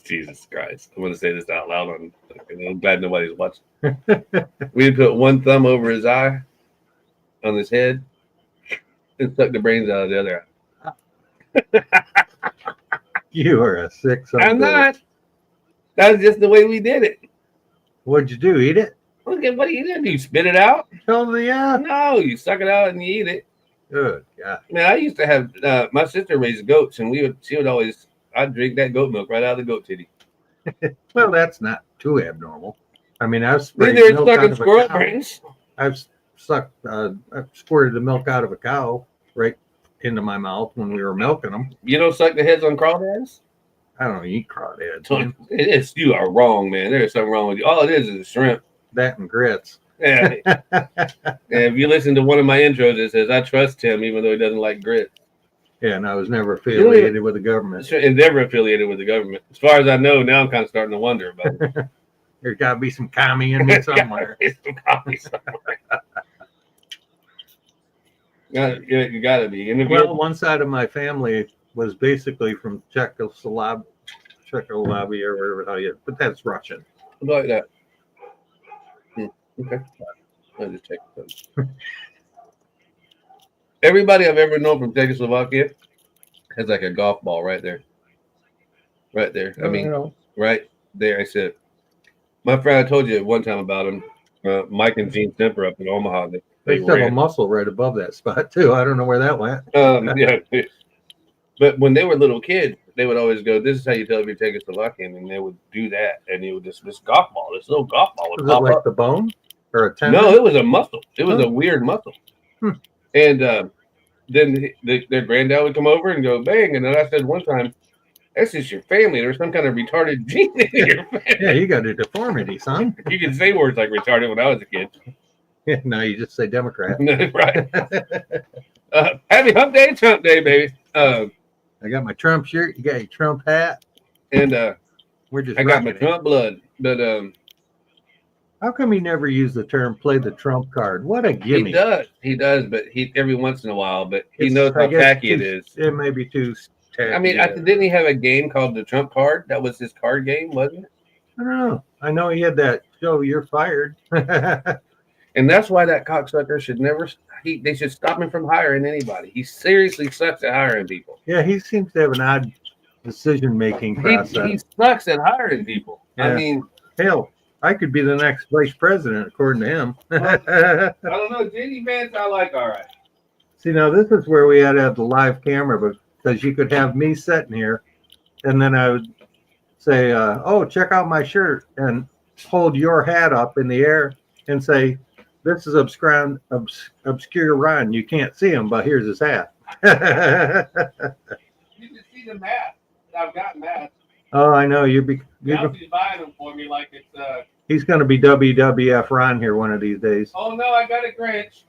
B: Jesus Christ, I'm going to say this out loud. I'm glad nobody's watching. We'd put one thumb over his eye, on his head, and suck the brains out of the other eye.
A: You are a sick son.
B: I'm not. That's just the way we did it.
A: What'd you do? Eat it?
B: Look at what you did. You spit it out?
A: Tell me, yeah.
B: No, you suck it out and you eat it.
A: Good God.
B: Man, I used to have my sister raised goats, and I'd drink that goat milk right out of the goat titty.
A: Well, that's not too abnormal. I mean, I've
B: sprayed milk out of squirrel brains.
A: I've squirted the milk out of a cow right into my mouth when we were milking them.
B: You don't suck the heads on crawdads?
A: I don't eat crawdads.
B: You are wrong, man. There's something wrong with you. All it is a shrimp.
A: That and grits.
B: Yeah. And if you listen to one of my intros, it says, I trust him even though he doesn't like grit.
A: Yeah, and I was never affiliated with the government.
B: And never affiliated with the government. As far as I know, now I'm kind of starting to wonder about it.
A: There's got to be some commie in me somewhere.
B: You got to be. And
A: one side of my family was basically from Czechoslovakia or whatever, but that's Russian.
B: Like that. Okay. I'll just check those. Everybody I've ever known from Czechoslovakia has like a golf ball right there. Right there. I mean, right there. I said, my friend, I told you one time about him, Mike and Gene Stemper up in Omaha.
A: They still have a muscle right above that spot too. I don't know where that went.
B: Yeah. But when they were little kids, they would always go, "This is how you tell if you're Czechoslovakian," and they would do that, and he would just this golf ball, this little golf ball would
A: was
B: pop
A: it like
B: up.
A: The bone or a tendon?
B: No, it was a muscle. It was a weird muscle. And then their granddad would come over and go bang, and then I said one time, "That's just your family. There's some kind of retarded gene in your family."
A: Yeah, you got a deformity, son.
B: You can say words like retarded when I was a kid.
A: Yeah, no, you just say Democrat.
B: Right. Happy Hump Day, Trump Day, baby.
A: I got my Trump shirt. You got your Trump hat.
B: And
A: we're just.
B: I got my Trump blood, but
A: how come he never used the term "play the Trump card"? What a gimme!
B: He does, but he every once in a while. But he knows how tacky it is.
A: It may be too tacky.
B: I mean, didn't he have a game called the Trump card? That was his card game, wasn't it?
A: I don't know. I know he had that show. You're fired.
B: And that's why that cocksucker should never. They should stop him from hiring anybody. He seriously sucks at hiring people.
A: Yeah, he seems to have an odd decision-making process.
B: He sucks at hiring people. Yeah. I mean,
A: hell, I could be the next vice president, according to him.
B: I don't know. JD Vance, I like all right.
A: See, now this is where we had to have the live camera, because you could have me sitting here, and then I would say, "Oh, check out my shirt," and hold your hat up in the air and say, "This is obscure Ron. You can't see him, but here's his hat."
B: You can see the hat. I've got hats.
A: Oh, I know. You'll be
B: buying them for me like it's.
A: He's going to be WWF Ron here one of these days.
B: Oh no, I got a Grinch.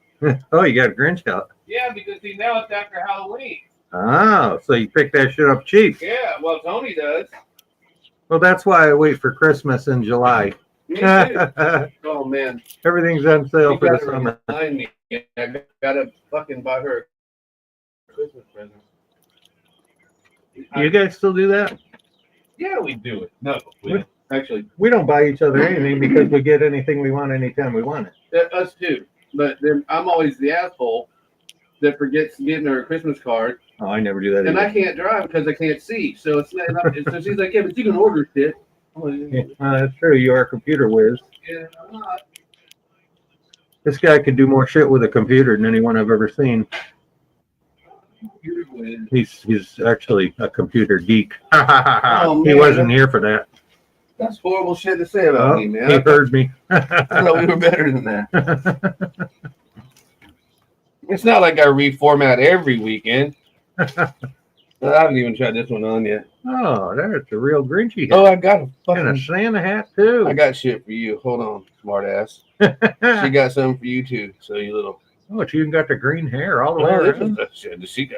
A: Oh, you got a Grinch out.
B: Yeah, because now it's after Halloween.
A: Oh, so you picked that shit up cheap.
B: Yeah, well, Tony does.
A: Well, that's why I wait for Christmas in July.
B: Me too. Oh man,
A: everything's on sale for the summer.
B: Remind me, I gotta fucking buy her a Christmas present.
A: You guys still do that?
B: Yeah, we do it. No, we don't. Actually,
A: we don't buy each other anything because we get anything we want anytime we want it.
B: Us too. But then I'm always the asshole that forgets getting her a Christmas card.
A: Oh, I never do that.
B: And
A: either.
B: I can't drive because I can't see. So it's not. So she's like, "Yeah, but you can order shit."
A: Yeah, that's true. You are a computer whiz.
B: Yeah, I'm not.
A: This guy could do more shit with a computer than anyone I've ever seen. He's actually a computer geek.
B: Oh,
A: he wasn't here for that.
B: That's horrible shit to say about me, man.
A: He heard me.
B: I thought we were better than that. It's not like I reformat every weekend. I haven't even tried this one on yet.
A: Oh, there's a real Grinchy hat.
B: Oh, I got
A: and a Santa hat too.
B: I got shit for you. Hold on, smart ass. She got something for you too. So you little.
A: Oh, she even got the green hair all the way around.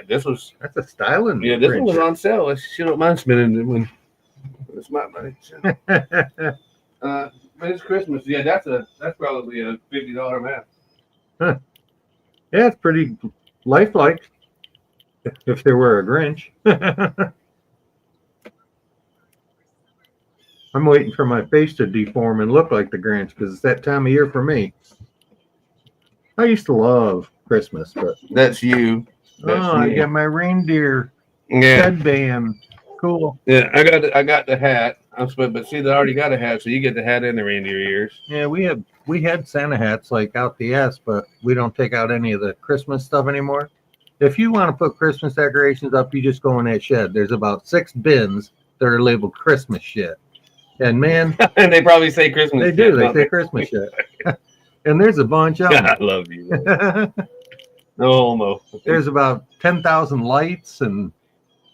B: This was.
A: That's a styling.
B: Yeah, this one was on sale. She don't mind spending it when it's my money. So. But it's Christmas. Yeah, that's probably a $50 mask.
A: Huh. Yeah, it's pretty lifelike. If there were a Grinch. I'm waiting for my face to deform and look like the Grinch because it's that time of year for me. I used to love Christmas, but
B: that's you.
A: I got my reindeer headband. Cool.
B: Yeah, I got the hat. But see, they already got a hat, so you get the hat and the reindeer ears.
A: Yeah, we had Santa hats like out the ass, but we don't take out any of the Christmas stuff anymore. If you want to put Christmas decorations up, you just go in that shed. There's about 6 bins that are labeled Christmas shit. And man,
B: and they probably say Christmas.
A: They do. They say Christmas shit. And there's a bunch of them.
B: I love you. No homo.
A: There's about 10,000 lights, and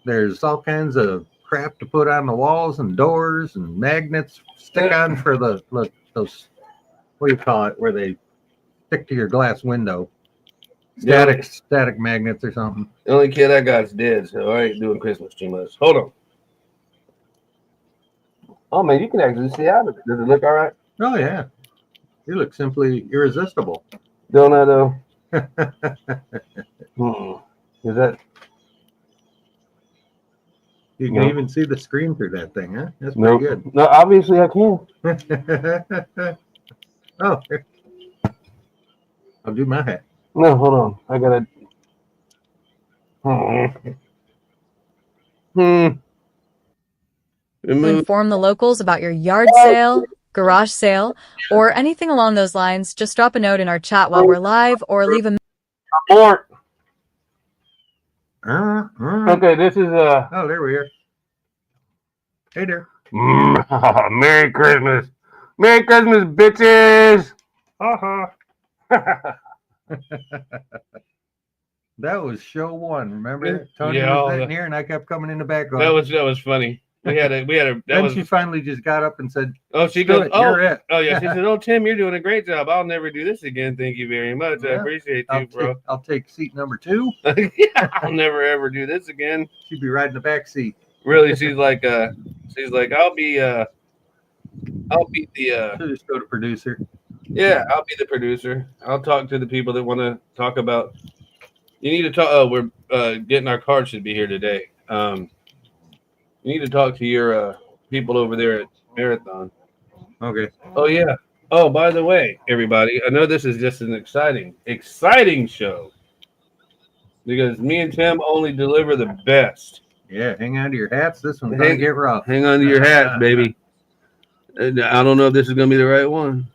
A: there's all kinds of crap to put on the walls and doors and magnets stick on for those, what do you call it, where they stick to your glass window. Static magnets or something.
B: The only kid I got is dead, so I ain't doing Christmas too much. Hold on. Oh man, you can actually see out of it. Does it look all right?
A: Oh yeah. You look simply irresistible.
B: Don't I though? Is that?
A: You can even see the screen through that thing, huh? That's pretty good.
B: No, obviously I can.
A: Oh, I'll do my hat.
B: No, hold on. I gotta.
C: To inform the locals about your yard sale, garage sale, or anything along those lines, just drop a note in our chat while we're live or leave a
B: More.
A: Okay.
B: Okay, this is
A: Oh, there we are. Hey there.
B: Merry Christmas. Merry Christmas, bitches.
A: That was show one. Remember? Tony
B: Yeah,
A: was sitting here, and I kept coming in the background.
B: that was funny. We had a
A: Then she finally just got up and said,
B: oh, she
A: "Do
B: goes,
A: it, you're it."
B: Oh yeah, she said, "Oh, Tim, you're doing a great job. I'll never do this again. Thank you very much. I
A: Yeah.
B: appreciate you, bro.
A: I'll take seat number 2.
B: Yeah, I'll never ever do this again."
A: She'd be riding the back seat.
B: Really, she's like, I'll be the
A: She'll just go to producer.
B: yeah, I'll be the producer. I'll talk to the people that want to talk about. You need to talk. Oh, we're getting our card should be here today. You need to talk to your people over there at Marathon.
A: Okay.
B: Oh yeah. Oh, by the way, everybody, I know this is just an exciting show because me and Tim only deliver the best.
A: Yeah, hang on to your hats. This one's gonna get rough.
B: Hang on to your hats, baby. I don't know if this is gonna be the right one.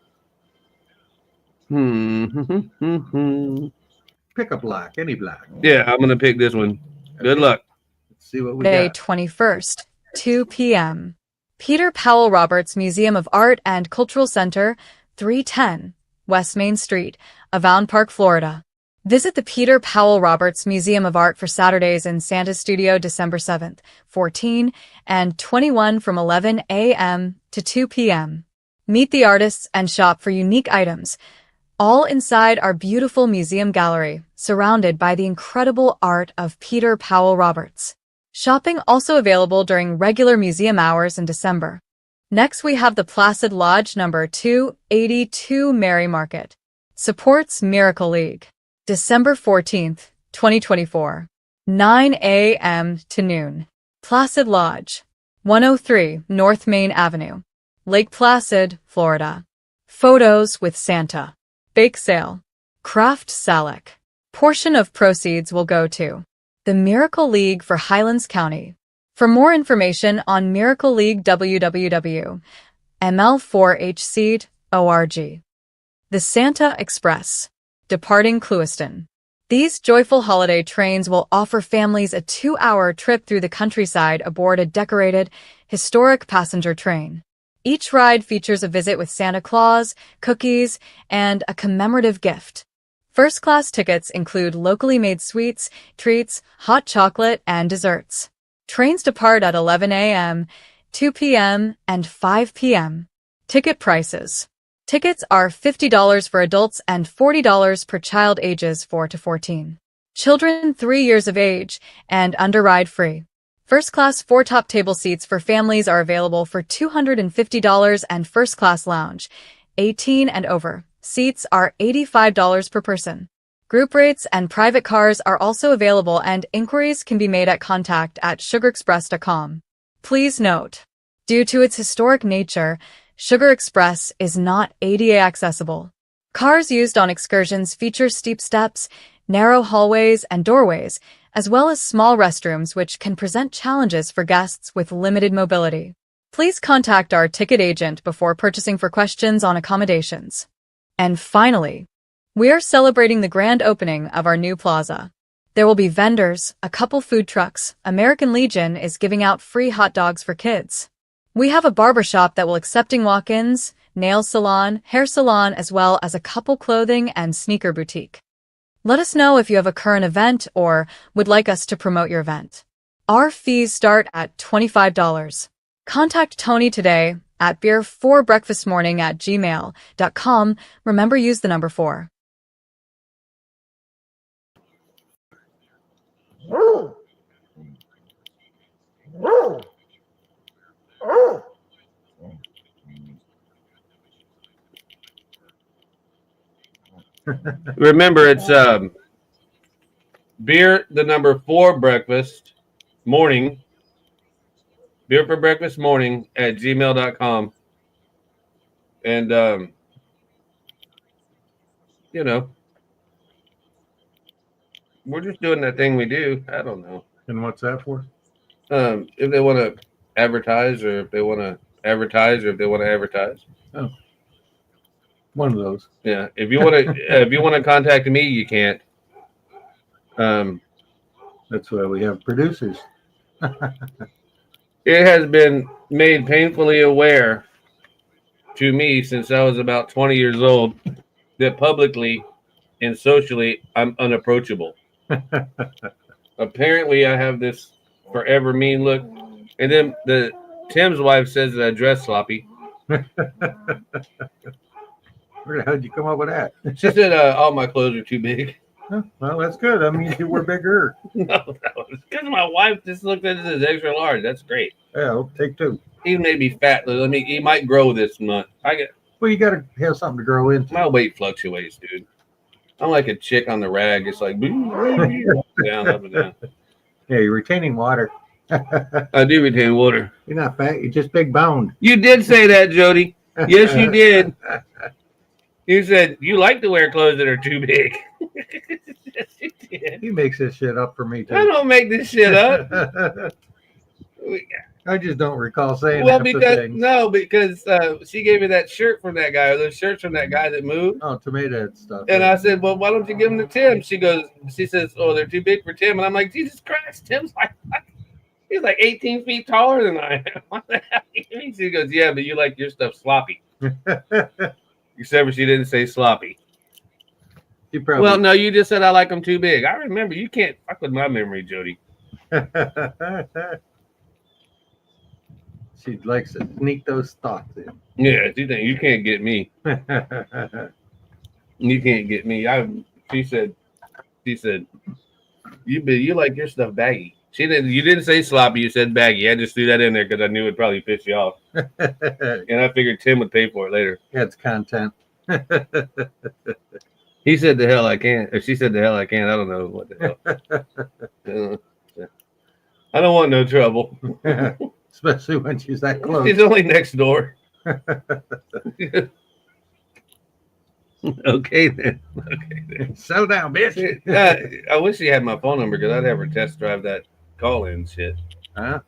A: Pick a block, any block.
B: Yeah, I'm gonna pick this one. Good luck.
A: Let's see what we
C: Day
A: got.
C: 21st, 2 p.m. Peter Powell Roberts Museum of Art and Cultural Center, 310 West Main Street, Avon Park, Florida. Visit the Peter Powell Roberts Museum of Art for Saturdays in Santa Studio December 7th, 14 and 21 from 11 a.m. to 2 p.m. Meet the artists and shop for unique items, all inside our beautiful museum gallery, surrounded by the incredible art of Peter Powell Roberts. Shopping also available during regular museum hours in December. Next, we have the Placid Lodge number 282 Mary Market. Supports Miracle League. December 14th, 2024. 9 a.m. to noon. Placid Lodge. 103 North Main Avenue. Lake Placid, Florida. Photos with Santa. Bake sale. Craft Salak. Portion of proceeds will go to the Miracle League for Highlands County. For more information on Miracle League, www.ml4hc.org. The Santa Express. Departing Clewiston. These joyful holiday trains will offer families a 2-hour trip through the countryside aboard a decorated, historic passenger train. Each ride features a visit with Santa Claus, cookies, and a commemorative gift. First-class tickets include locally made sweets, treats, hot chocolate, and desserts. Trains depart at 11 a.m., 2 p.m., and 5 p.m. Ticket prices. Tickets are $50 for adults and $40 per child ages 4 to 14. Children 3 years of age and under ride free. First-class 4 top table seats for families are available for $250 and first-class lounge, 18 and over. Seats are $85 per person. Group rates and private cars are also available and inquiries can be made at contact@sugarexpress.com. Please note, due to its historic nature, Sugar Express is not ADA accessible. Cars used on excursions feature steep steps, narrow hallways and doorways, as well as small restrooms which can present challenges for guests with limited mobility. Please contact our ticket agent before purchasing for questions on accommodations. And finally, we are celebrating the grand opening of our new plaza. There will be vendors, a couple food trucks. American Legion is giving out free hot dogs for kids. We have a barbershop that will accepting walk-ins, nail salon, hair salon, as well as a couple clothing and sneaker boutique. Let us know if you have a current event or would like us to promote your event. Our fees start at $25. Contact Tony today at beer4breakfastmorning@gmail.com. Remember, use the number 4.
B: Remember, it's beer the number 4 breakfast morning. Beer for breakfast morning at gmail.com. And you know, we're just doing that thing we do. I don't know.
A: And what's that for?
B: If they want to advertise, or if they want to advertise, or if they want to advertise.
A: Oh, one of those.
B: Yeah. If you want to, if you want to contact me, you can't.
A: That's why we have producers.
B: It has been made painfully aware to me since I was about 20 years old that publicly and socially I'm unapproachable. Apparently, I have this forever mean look, and then Tim's wife says that I dress sloppy.
A: Where the hell did you come up with that?
B: She said all my clothes are too big.
A: Well, that's good. I mean, you were bigger.
B: No, it's because my wife just looked at it as extra large. That's great.
A: Yeah, I'll take two.
B: He may be fat. He might grow this month.
A: Well, you got to have something to grow into.
B: My weight fluctuates, dude. I'm like a chick on the rag. It's like down, up and down.
A: Yeah, you're retaining water.
B: I do retain water.
A: You're not fat. You're just big boned.
B: You did say that, Jody. Yes, you did. You said you like to wear clothes that are too big. Yes, you did.
A: He makes this shit up for me too.
B: I don't make this shit up.
A: I just don't recall saying
B: Well,
A: that.
B: because she gave me that shirt from that guy, or those shirts from that guy that moved.
A: Oh, tomato head stuff.
B: And I said, well, why don't you give them to Tim? She says, oh, they're too big for Tim. And I'm like, Jesus Christ, Tim's like, he's like 18 feet taller than I am. What the hell? She goes, yeah, but you like your stuff sloppy. Except for she didn't say sloppy. Well, no, you just said I like them too big. I remember. You can't fuck with my memory, Jody.
A: She likes to sneak those thoughts in.
B: Yeah, you can't get me. You can't get me. She said, you like your stuff baggy. You didn't say sloppy. You said baggy. I just threw that in there because I knew it'd probably piss you off, and I figured Tim would pay for it later.
A: That's content.
B: He said the hell I can't. Or she said the hell I can't. I don't know what the hell. I don't want no trouble.
A: Especially when she's that close.
B: She's only next door. Okay then.
A: Settle down, bitch.
B: I wish she had my phone number because I'd have her test drive that call-in shit.
A: Huh?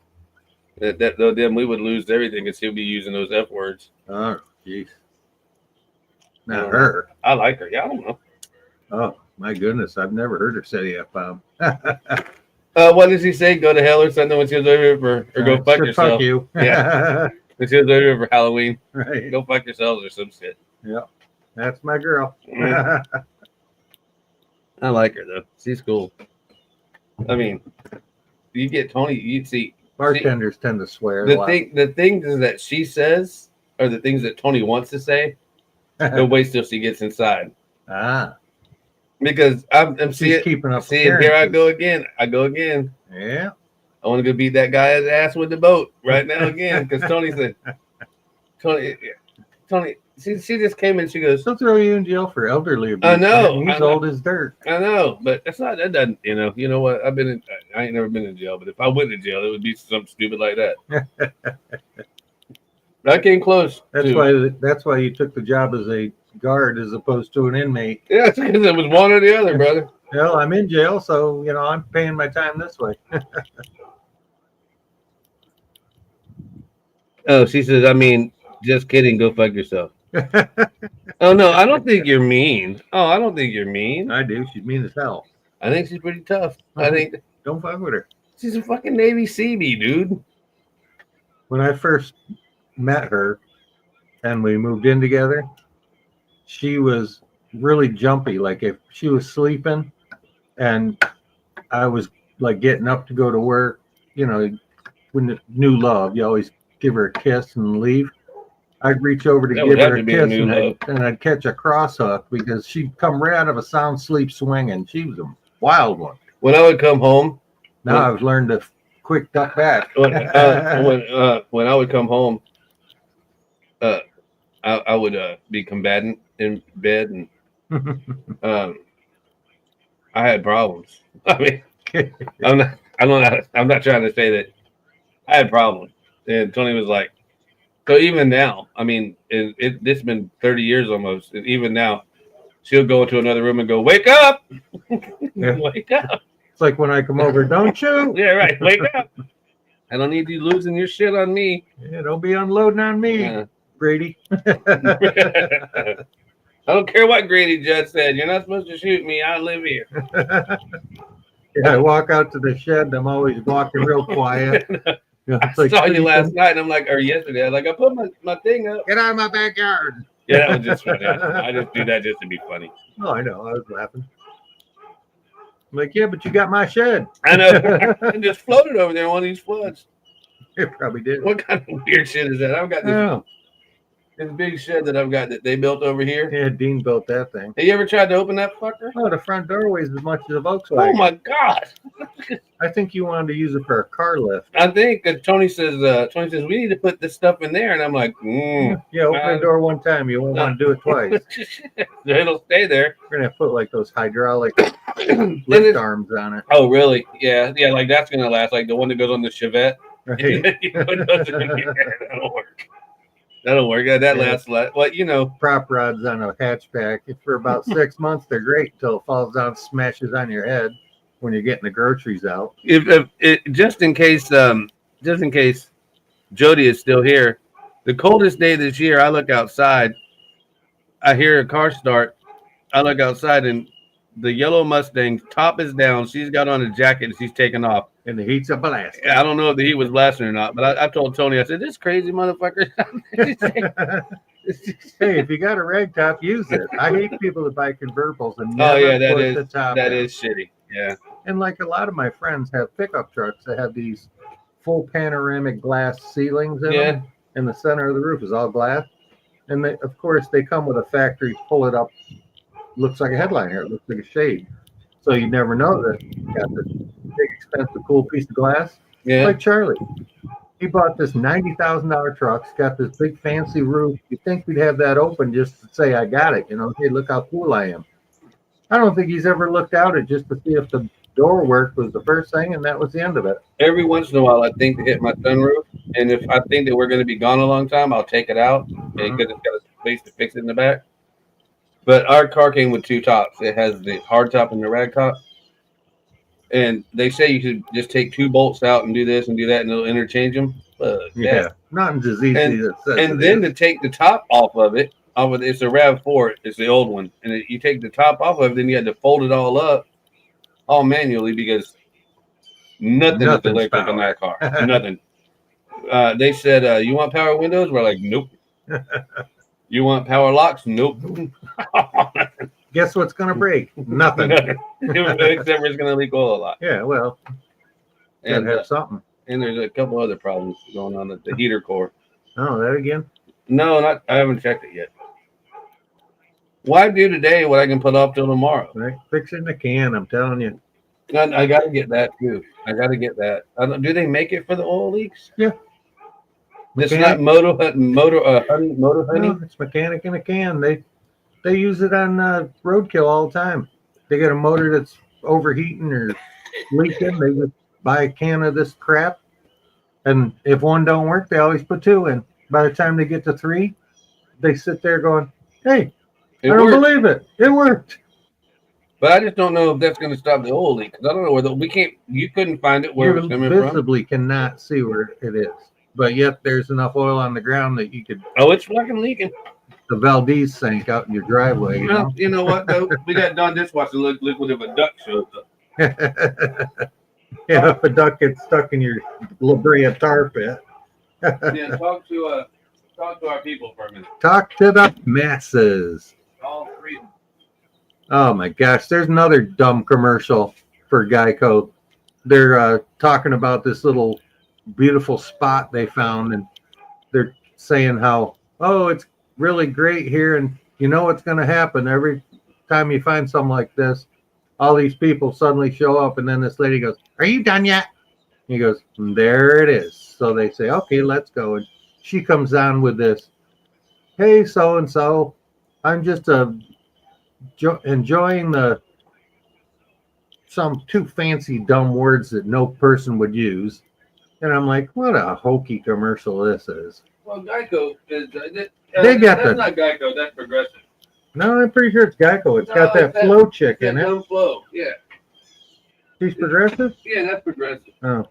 B: Then we would lose everything because she'll be using those F words.
A: Oh, jeez. Not her.
B: I like her. Yeah, I don't know.
A: Oh, my goodness. I've never heard her say the F-bomb.
B: What does he say? Go to hell or something when she was over here or go fuck yourself.
A: Fuck you.
B: Yeah. When she was over here for Halloween.
A: Right.
B: Go fuck yourselves or some shit.
A: Yeah. That's my girl.
B: I like her though. She's cool. I mean, you get Tony. You see,
A: bartenders tend to swear.
B: The things that she says are the things that Tony wants to say. He'll wait till she gets inside. Because I'm seeing
A: keeping up.
B: See, here I go again.
A: Yeah.
B: I want to go beat that guy's ass with the boat right now again. Because Tony said, Tony. She just came in. She goes,
A: "They'll throw you in jail for elderly abuse."
B: I know.
A: He's old as dirt.
B: I know, but that's not. That doesn't. You know what? I ain't never been in jail. But if I went to jail, it would be something stupid like that. I came close.
A: That's why you took the job as a guard as opposed to an inmate.
B: Yeah, it's because it was one or the other, brother.
A: Well, I'm in jail, so I'm paying my time this way.
B: Oh, she says, I mean, just kidding. Go fuck yourself. Oh no, I don't think you're mean. Oh, I don't think you're mean.
A: I do. She's mean as hell.
B: I think she's pretty tough. I think
A: don't fuck with her.
B: She's a fucking Navy Seabee, dude.
A: When I first met her and we moved in together, she was really jumpy. Like if she was sleeping and I was like getting up to go to work, when the new love, you always give her a kiss and leave. I'd reach over to give her a kiss and I'd catch a cross hook because she'd come right out of a sound sleep swinging. She was a wild one.
B: When I would come home,
A: I've learned to quick duck back.
B: When I would come home, I would be combatant in bed, and I had problems. I mean, I'm not trying to say that I had problems. And Tony was like, so even now, I mean, it's been 30 years almost, and even now, she'll go into another room and go, "Wake up,
A: Yeah.
B: wake up."
A: It's like when I come over, don't you?
B: Yeah, right. Wake up. I don't need you losing your shit on me.
A: Yeah, don't be unloading on me, Grady.
B: I don't care what Grady Judd said. You're not supposed to shoot me. I live here.
A: Yeah, I walk out to the shed. I'm always walking real quiet.
B: I saw you last night, and I'm like, or yesterday. I was like, I put my thing up.
A: Get out of my backyard.
B: Yeah, that was just funny. I just do that just to be funny.
A: Oh, I know. I was laughing. I'm like, yeah, but you got my shed.
B: I know. I just floated over there in one of these floods.
A: It probably did.
B: What kind of weird shit is that? I've got this big shed that I've got that they built over here.
A: Yeah, Dean built that thing.
B: Have you ever tried to open that fucker?
A: Oh, the front doorway is as much as a Volkswagen.
B: Oh my god!
A: I think you wanted to use it for a car lift.
B: I think Tony says we need to put this stuff in there, and I'm like,
A: yeah, open the door one time. You won't want to do it twice.
B: It'll stay there.
A: We're gonna put like those hydraulic lift arms on it.
B: Oh, really? Yeah, like that's gonna last. Like the one that goes on the Chevette.
A: Right.
B: That'll work. That'll work. Yeah, that lasts. Well, you know,
A: prop rods on a hatchback. For about 6 months, they're great until it falls down, smashes on your head when you're getting the groceries out.
B: Just in case Jody is still here, the coldest day this year, I look outside, I hear a car start. I look outside, and the yellow Mustang top is down. She's got on a jacket, and she's taking off.
A: And the heat's a blast.
B: I don't know if the heat was blasting or not, but I told Tony, I said, "This crazy motherfucker."
A: Hey, if you got a rag top, use it. I hate people that buy convertibles and
B: that is shitty. Yeah.
A: And like a lot of my friends have pickup trucks that have these full panoramic glass ceilings in them, and the center of the roof is all glass. And they, of course, they come with a factory pull it up. Looks like a headliner. It looks like a shade. So you never know that you got this big, expensive, cool piece of glass. Yeah. Like Charlie. He bought this $90,000 truck. It's got this big, fancy roof. You'd think we'd have that open just to say, I got it. You know, hey, look how cool I am. I don't think he's ever looked out at just to see if the door worked was the first thing, and that was the end of it.
B: Every once in a while, I think to hit my sunroof, and if I think that we're going to be gone a long time, I'll take it out because it's got a space to fix it in the back. But our car came with two tops. It has the hard top and the rag top. And they say you should just take two bolts out and do this and do that, and it'll interchange them.
A: Nothing's as easy as it says.
B: And then to take the top off of it, it's a RAV4. It's the old one. And you take the top off of it, then you had to fold it all up, all manually, because nothing is electric on that car. Nothing. They said, you want power windows? We're like, nope. You want power locks? Nope.
A: Guess what's going to break? Nothing.
B: Except for it's going to leak oil a lot.
A: Yeah, well, and have something.
B: And there's a couple other problems going on at the heater core.
A: Oh, that again?
B: No, I haven't checked it yet. Why do today what I can put off till tomorrow?
A: Right, fixing the can, I'm telling you.
B: I got to get that too. I got to get that. Do they make it for the oil leaks?
A: Yeah.
B: It's not motor honey.
A: No, it's mechanic in a can. They use it on roadkill all the time. They get a motor that's overheating or leaking. They just buy a can of this crap, and if one don't work, they always put two in. By the time they get to three, they sit there going, "Hey, I don't believe it. It worked."
B: But I just don't know if that's going to stop the oil leak. Because I don't know where you couldn't find it where it's coming from.
A: You visibly cannot see where it is. But yet there's enough oil on the ground that you could.
B: Oh, it's fucking leaking.
A: The Valdez sink out in your driveway.
B: You know what, though? We got Dawn dishwasher liquid if a duck shows up.
A: Yeah, if a duck gets stuck in your La Brea tar pit.
B: Yeah, talk to our people for a minute.
A: Talk to the masses.
B: All three.
A: Oh my gosh, there's another dumb commercial for Geico. They're talking about this little beautiful spot they found, and they're saying how, oh, it's really great here, and you know what's going to happen every time you find something like this, all these people suddenly show up, and then this lady goes, "Are you done yet?" And he goes, "There it is." So they say, "Okay, let's go." And she comes on with this, "Hey, so and so, I'm just enjoying some two fancy dumb words that no person would use." And I'm like, what a hokey commercial this is.
B: Well, Geico is.
A: That's
B: not Geico. That's Progressive.
A: No, I'm pretty sure it's Geico. It's
B: No,
A: got that
B: that-
A: flow chick in
B: Yeah,
A: it.
B: no flow. Yeah.
A: She's progressive?
B: Yeah, that's progressive.
A: Oh.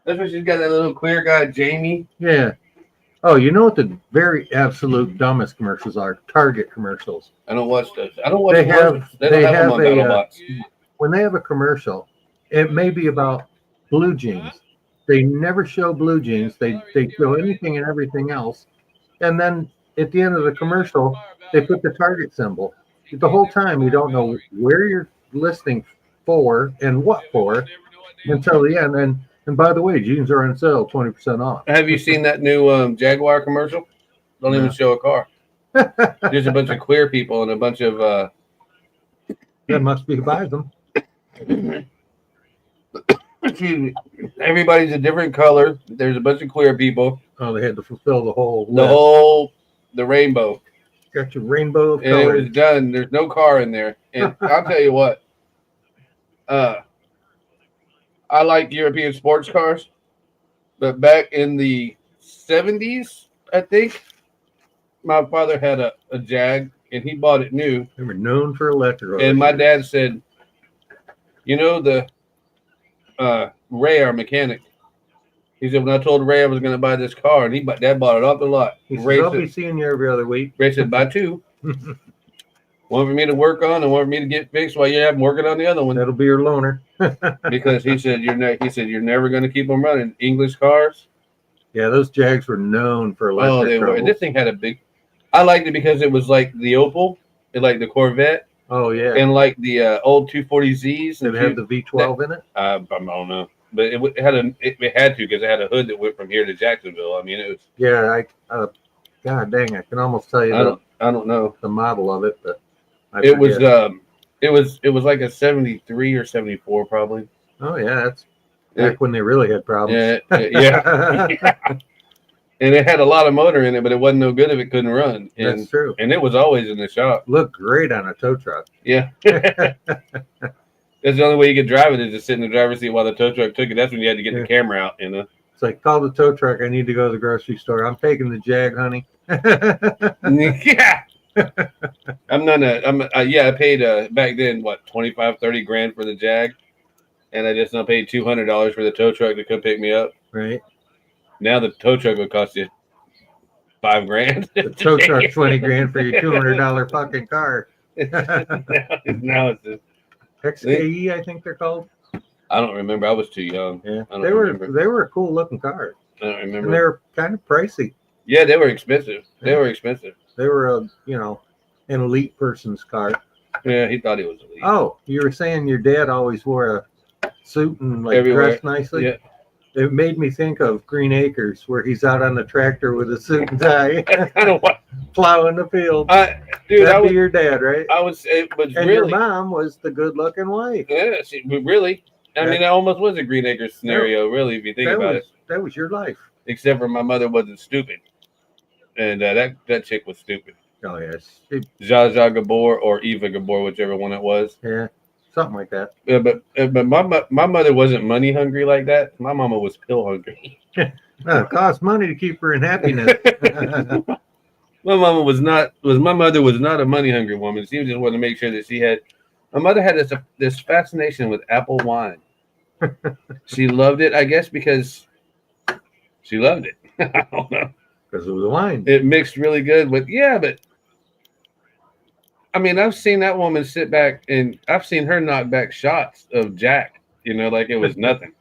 B: That's why she's got that little queer guy, Jamie.
A: Yeah. Oh, you know what the very absolute dumbest commercials are? Target commercials.
B: I don't watch those. I don't watch
A: They
B: commercials.
A: have-
B: They don't
A: they
B: have them
A: have
B: on
A: a,
B: BattleBots.
A: When they have a commercial, it may be about blue jeans. They never show blue jeans. They show anything and everything else. And then at the end of the commercial, they put the Target symbol. The whole time you don't know where you're listening for and what for until the end. And by the way, jeans are on sale, 20% off.
B: Have you seen that new Jaguar commercial? Don't even
A: No.
B: show a car. There's a bunch of queer people and a bunch of
A: That must be buys them.
B: excuse me. Everybody's a different color. There's a bunch of queer people.
A: Oh, they had to fulfill the whole
B: The rainbow.
A: Got your rainbow of
B: And it was
A: colors.
B: done. There's no car in there. And I'll tell you what. I like European sports cars, but back in the 70s, I think, my father had a Jag, and he bought it new.
A: They were known for electrical.
B: And my dad said, you know, the Ray, our mechanic, he said, when I told Ray I was going to buy this car, and Dad bought it off the lot.
A: He said,
B: Ray
A: I'll
B: said,
A: be seeing you every other week.
B: Ray said, buy two. One for me to work on and one for me to get fixed while you have them working on the other one.
A: That'll be your loaner.
B: Because he said you're never going to keep them running. English cars.
A: Yeah, those Jags were known for electric.
B: Oh, they were.
A: trouble.
B: And this thing had a big. I liked it because it was like the Opal, and like the Corvette,
A: Oh yeah.
B: and like the old 240Zs.
A: Did it have the V12 in it?
B: I don't know, but it had it had to because it had a hood that went from here to Jacksonville. I mean, it was.
A: Yeah, God dang, I can almost tell you
B: I don't know.
A: the model of it, but
B: It was like a 73 or 74 probably.
A: Oh yeah, that's back when they really had problems.
B: Yeah. And it had a lot of motor in it, but it wasn't no good if it couldn't run. And,
A: That's true.
B: And it was always in the shop.
A: Looked great on a tow truck.
B: Yeah. That's the only way you could drive it is to sit in the driver's seat while the tow truck took it. That's when you had to get the camera out, you know.
A: It's like, call the tow truck. I need to go to the grocery store. I'm taking the Jag, honey.
B: Yeah. I paid back then, what, 25, 30 grand for the Jag. And I just now paid $200 for the tow truck to come pick me up.
A: Right.
B: Now the tow truck would cost you $5 grand.
A: The tow truck 20 grand for your $200 fucking car.
B: Now it's just,
A: XKE, I think they're called.
B: I don't remember. I was too young.
A: Yeah,
B: I don't
A: they
B: remember.
A: were a cool looking car,
B: I don't remember.
A: and they're kind of pricey.
B: Yeah, they were expensive. They were expensive.
A: They were an elite person's car.
B: Yeah, he thought he was elite.
A: Oh, you were saying your dad always wore a suit and like
B: Everywhere.
A: dressed nicely.
B: Yeah.
A: It made me think of Green Acres, where he's out on the tractor with a suit and tie,
B: I don't want.
A: plowing the field.
B: Dude,
A: That'd be your dad, right?
B: It was
A: And
B: really.
A: your mom was the good-looking wife.
B: Yeah, really. I mean, that almost was a Green Acres scenario, really, if you think about it.
A: That was your life.
B: Except for my mother wasn't stupid, and that chick was stupid.
A: Oh yes,
B: Zsa Zsa Gabor or Eva Gabor, whichever one it was.
A: yeah, something like that.
B: Yeah, but my mother wasn't money hungry like that. My mama was pill hungry.
A: It costs money to keep her in happiness.
B: My mother was not a money hungry woman. She just wanted to make sure that she had. My mother had this fascination with apple wine. She loved it, I guess, because she loved it. I don't know.
A: Because it was wine.
B: It mixed really good with but I mean, I've seen that woman sit back and I've seen her knock back shots of Jack, like it was nothing.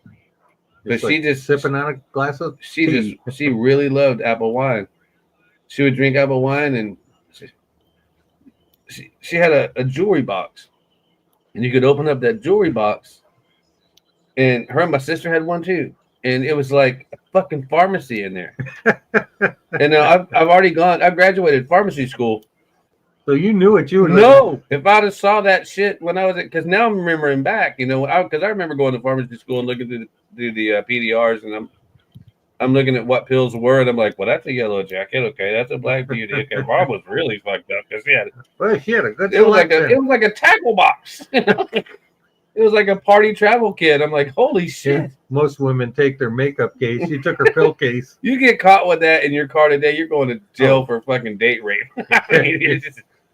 B: But she just
A: sipping on a glass of
B: she really loved apple wine. She would drink apple wine, and she had a jewelry box, and you could open up that jewelry box, and her and my sister had one too, and it was like a fucking pharmacy in there. And now I've graduated pharmacy school.
A: So you knew what you were.
B: No, if I'd have saw that shit when I was because now I'm remembering back, because I remember going to pharmacy school and looking through the PDRs, and I'm looking at what pills were, and I'm like, well, that's a yellow jacket, okay, that's a black beauty. Okay, Bob was really fucked up because she had
A: a good.
B: It was like a tackle box. It was like a party travel kit. I'm like, holy shit.
A: Most women take their makeup case. She took her pill case.
B: You get caught with that in your car today, you're going to jail for fucking date rape. I mean,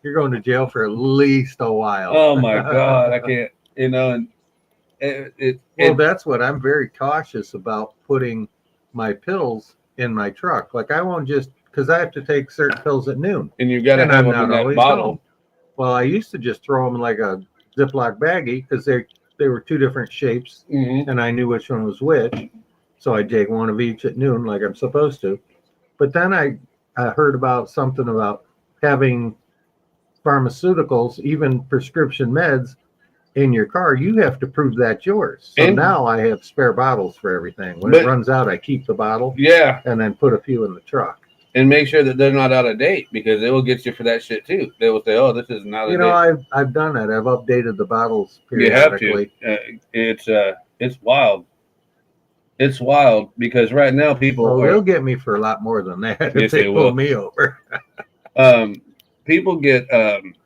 A: You're going to jail for at least a while.
B: Oh my God, I can't. And
A: well, that's what I'm very cautious about, putting my pills in my truck. Like, I won't just, because I have to take certain pills at noon.
B: And you got to have them in that bottle.
A: Home. Well, I used to just throw them in like a Ziploc baggie because they were two different shapes, and I knew which one was which. So I take one of each at noon, like I'm supposed to. But then I heard about something about having pharmaceuticals, even prescription meds, in your car. You have to prove that's yours. So now I have spare bottles for everything. When it runs out, I keep the bottle.
B: Yeah.
A: And then put a few in the truck.
B: And make sure that they're not out of date, because they will get you for that shit too. They will say, "Oh, this is not."
A: I've done it. I've updated the bottles periodically.
B: You have to. It's wild. It's wild because right now people
A: they'll get me for a lot more than that if they pull me over.
B: People get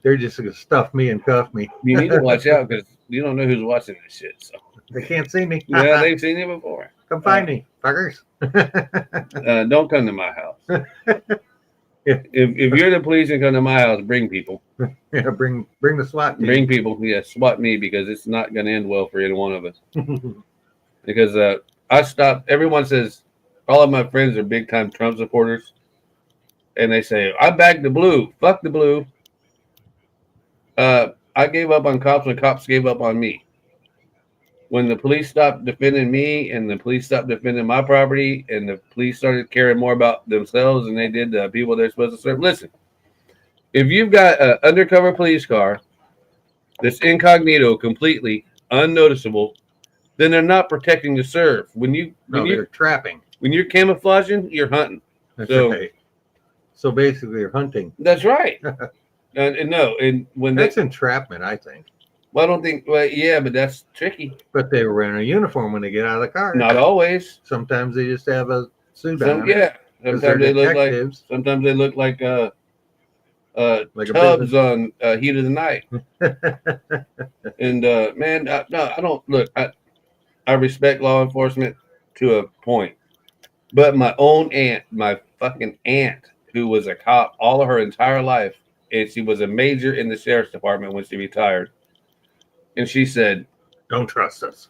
A: they're just gonna stuff me and cuff me.
B: You need to watch out because you don't know who's watching this shit. So
A: they can't see me.
B: Yeah, they've seen you before.
A: Come find me, fuckers.
B: Don't come to my house. If you're the police and come to my house, bring people.
A: Yeah, bring the SWAT team.
B: Bring people. Yeah, SWAT me, because it's not going to end well for either one of us. Because I stopped. Everyone says, all of my friends are big time Trump supporters, and they say, I back the blue. Fuck the blue. I gave up on cops when cops gave up on me. When the police stopped defending me, and the police stopped defending my property, and the police started caring more about themselves than they did the people they're supposed to serve. Listen, if you've got an undercover police car that's incognito, completely unnoticeable, then they're not protecting the serve.
A: They're trapping.
B: When you're camouflaging, you're hunting.
A: That's right. So basically, you're hunting.
B: That's right. and when
A: that's entrapment, I think.
B: Well, I don't think. Well, yeah, but that's tricky.
A: But they were wearing a uniform when they get out of the car.
B: Not always.
A: Sometimes they just have a suit on.
B: Yeah. Sometimes they look like. Sometimes they look like like Tubbs on Heat of the Night. And man, no, I don't look. I respect law enforcement to a point, but my own aunt, my fucking aunt, who was a cop all of her entire life, and she was a major in the sheriff's department when she retired. And she said,
A: don't trust us.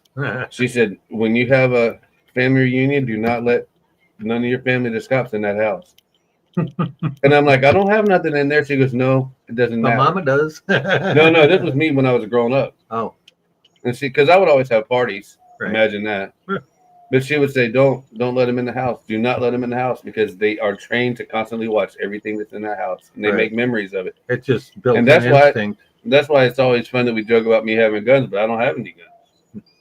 B: She said, when you have a family reunion, do not let none of your family, the cops, in that house. And I'm like, I don't have nothing in there. She goes, no, it doesn't matter.
A: My mama does.
B: No, this was me when I was growing up.
A: Oh.
B: And because I would always have parties.
A: Right.
B: Imagine that. But she would say, don't let them in the house. Do not let them in the house, because they are trained to constantly watch everything that's in that house. And they make memories of it.
A: It's just built in
B: instinct. That's why it's always fun that we joke about me having guns, but I don't have any guns.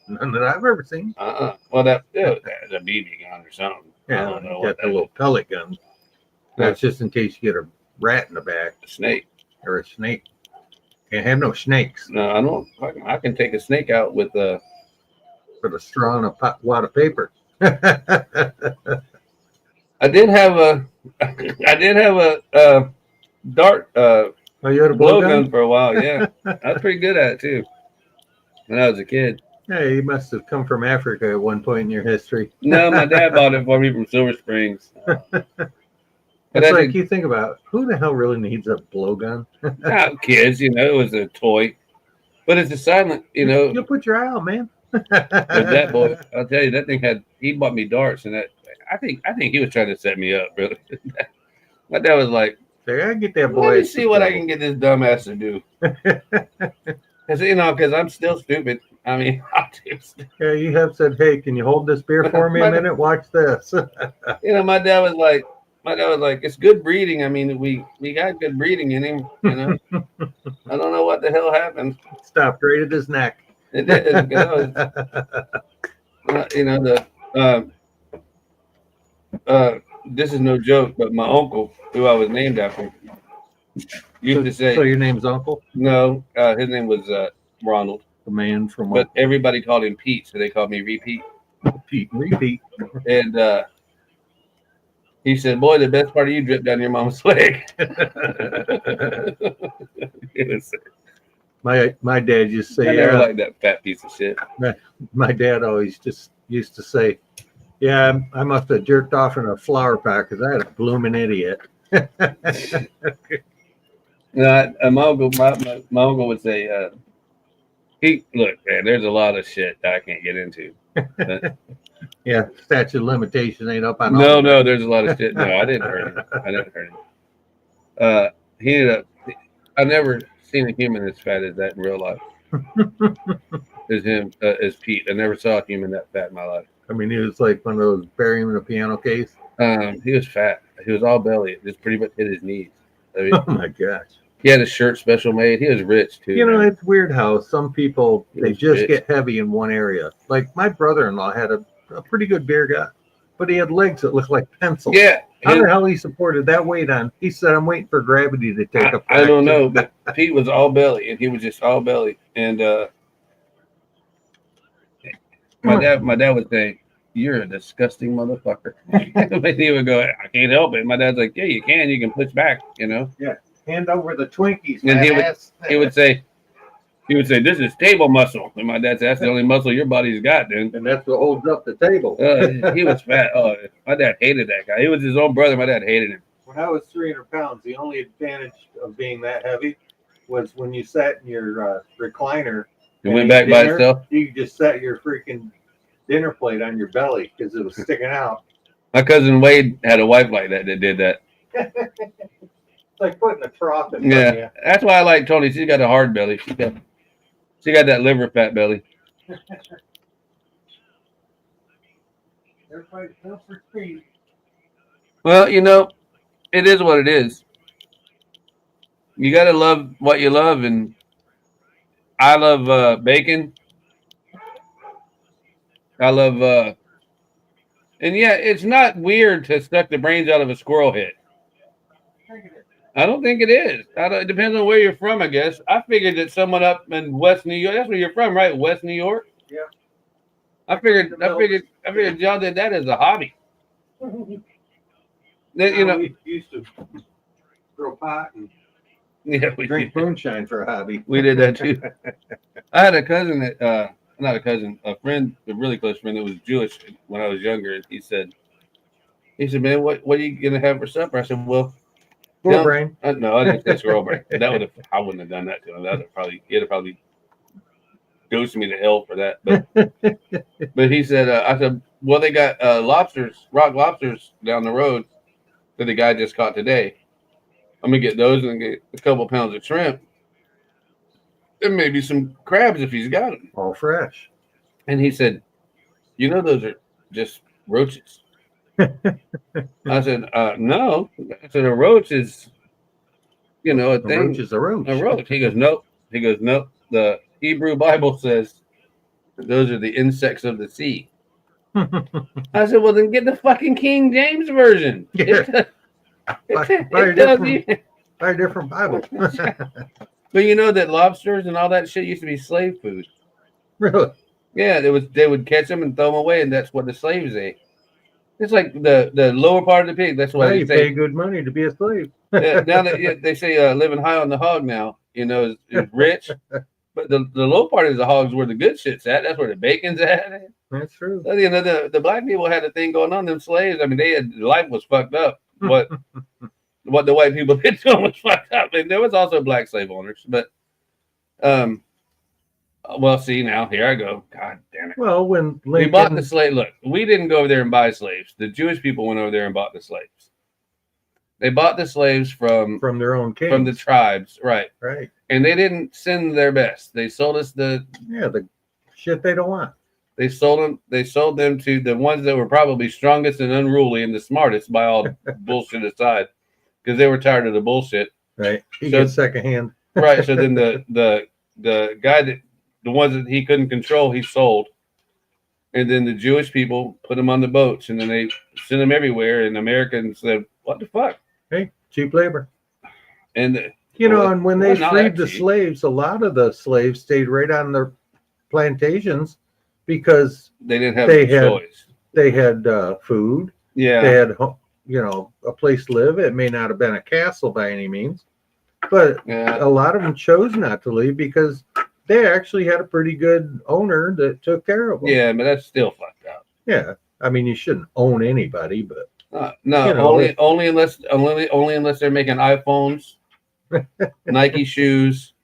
A: None that I've ever seen.
B: Well, that's a BB gun or something.
A: Yeah, I don't know. Got the little pellet gun. That's just in case you get a rat in the back.
B: A snake.
A: Or a snake. Can't have no snakes.
B: No, I don't. I can take a snake out with a
A: straw and a wad of paper.
B: I did have a dart.
A: You had a
B: blowgun for a while. Yeah, I was pretty good at it too when I was a kid.
A: Hey, you must have come from Africa at one point in your history.
B: No, my dad bought it for me from Silver Springs.
A: It's like you think about, who the hell really needs a blowgun?
B: Kids, it was a toy, but it's a silent.
A: You'll put your eye out, man.
B: But that boy, I'll tell you, that thing he bought me darts, and that I think he was trying to set me up, really. My dad was like,
A: I get that boy.
B: Let me see what I can get this dumbass to do. Because I'm still stupid. I mean,
A: yeah, you have said, hey, can you hold this beer for me a minute? Watch this.
B: My dad was like, it's good breeding. I mean, we got good breeding in him. I don't know what the hell happened.
A: Stopped right at his neck.
B: It did. This is no joke, but my uncle, who I was named after, used to say.
A: So your name's Uncle?
B: No, his name was Ronald.
A: The man from.
B: But everybody called him Pete, so they called me Repeat.
A: Repeat.
B: And he said, "Boy, the best part of you dripped down your mama's leg."
A: My dad used to say,
B: I never liked that fat piece of shit.
A: My dad always just used to say, yeah, I must have jerked off in a flower pot because I had a blooming idiot.
B: No, my uncle would say, look, man, there's a lot of shit that I can't get into. But,
A: yeah, statute of limitation ain't up on
B: no,
A: all
B: no, there's a lot of shit. No, I didn't hurt him. I didn't hurt him. He ended up. I've never seen a human as fat as that in real life. As him, as Pete. I never saw a human that fat in my life.
A: I mean, he was like one of those bury him in a piano case.
B: He was fat. He was all belly. It just pretty much hit his knees. I mean,
A: Oh my gosh.
B: he had a shirt special made. He was rich too.
A: You know,
B: man.
A: it's weird how some people, they just
B: rich.
A: get heavy in one area. Like my brother-in-law had a pretty good beer gut, but he had legs that looked like pencils.
B: Yeah.
A: How the hell he supported that weight on? He said, I'm waiting for gravity to take effect.
B: I don't know, but Pete was all belly, and he was just all belly. And my dad would say, "You're a disgusting motherfucker." He would go, "I can't help it." My dad's like, "Yeah, you can. You can push back, you know."
A: Yeah. Hand over the Twinkies.
B: And he would say, "This is table muscle." And my dad said, "That's the only muscle your body's got, dude."
A: And that's what holds up the table.
B: He was fat. Oh, my dad hated that guy. He was his own brother. My dad hated him.
A: When I was 300 pounds, the only advantage of being that heavy was when you sat in your recliner.
B: He went back by himself.
A: You just set your freaking dinner plate on your belly because it was sticking out.
B: My cousin Wade had a wife like that did that.
A: It's like putting a trough in front of you.
B: That's why I like Tony. She's got a hard belly. She got that liver fat belly.
A: Everybody's built for speed.
B: Well, you know, it is what it is. You got to love what you love, and I love bacon. I love, and yeah, it's not weird to suck the brains out of a squirrel head. I don't think it is. It depends on where you're from, I guess. I figured that someone up in West New York. That's where you're from, right? West New York.
A: Yeah.
B: I figured y'all did that as a hobby. You know,
A: we used to grow pot and
B: we
A: drink moonshine for a hobby.
B: We did that too. I had a cousin that, not a cousin, a friend, a really close friend that was Jewish when I was younger. He said, "Man, what are you gonna have for supper?" I said, "Well,
A: squirrel brain."
B: No, I didn't say squirrel brain. I wouldn't have done that to him. He'd have probably ghosted me to hell for that. But he said, I said, "Well, they got rock lobsters down the road that the guy just caught today. I'm gonna get those and get a couple pounds of shrimp and maybe some crabs if he's got them,
A: all fresh."
B: And he said, "You know, those are just roaches." I said, "No." I said, "A roach is, a thing.
A: Roach is a roach."
B: A roach." He goes, "Nope." He goes, "Nope. The Hebrew Bible says those are the insects of the sea." I said, "Well, then get the fucking King James version."
A: Yeah. Buy a different Bible.
B: But you know that lobsters and all that shit used to be slave food.
A: Really?
B: Yeah, they would catch them and throw them away, and that's what the slaves ate. It's like the lower part of the pig. That's why
A: you pay good money to be a slave.
B: Now that they say living high on the hog now, is rich. But the low part of the hog's where the good shit's at. That's where the bacon's at.
A: That's true.
B: So, the black people had a thing going on. Them slaves, I mean, life was fucked up. What the white people did to them was fucked up. And there was also black slave owners. But, well, see, now, here I go. God damn it.
A: Well, when
B: we bought the slave, look, we didn't go over there and buy slaves. The Jewish people went over there and bought the slaves. They bought the slaves from
A: their own kings.
B: From the tribes, right.
A: Right.
B: And they didn't send their best. They sold us the
A: shit they don't want.
B: They sold them to the ones that were probably strongest and unruly and the smartest, by all bullshit aside, because they were tired of the bullshit.
A: Right. He gets secondhand.
B: Right. So then the guy the ones that he couldn't control, he sold. And then the Jewish people put them on the boats, and then they sent them everywhere. And Americans said, "What the fuck?
A: Hey, cheap labor."
B: And
A: and when they freed the slaves, a lot of the slaves stayed right on their plantations because
B: they didn't have a choice.
A: They had food.
B: Yeah.
A: They had a place to live. It may not have been a castle by any means, but a lot of them chose not to leave because they actually had a pretty good owner that took care of them.
B: Yeah, but that's still fucked up.
A: Yeah, I mean, you shouldn't own anybody, but
B: no, only unless they're making iPhones Nike shoes,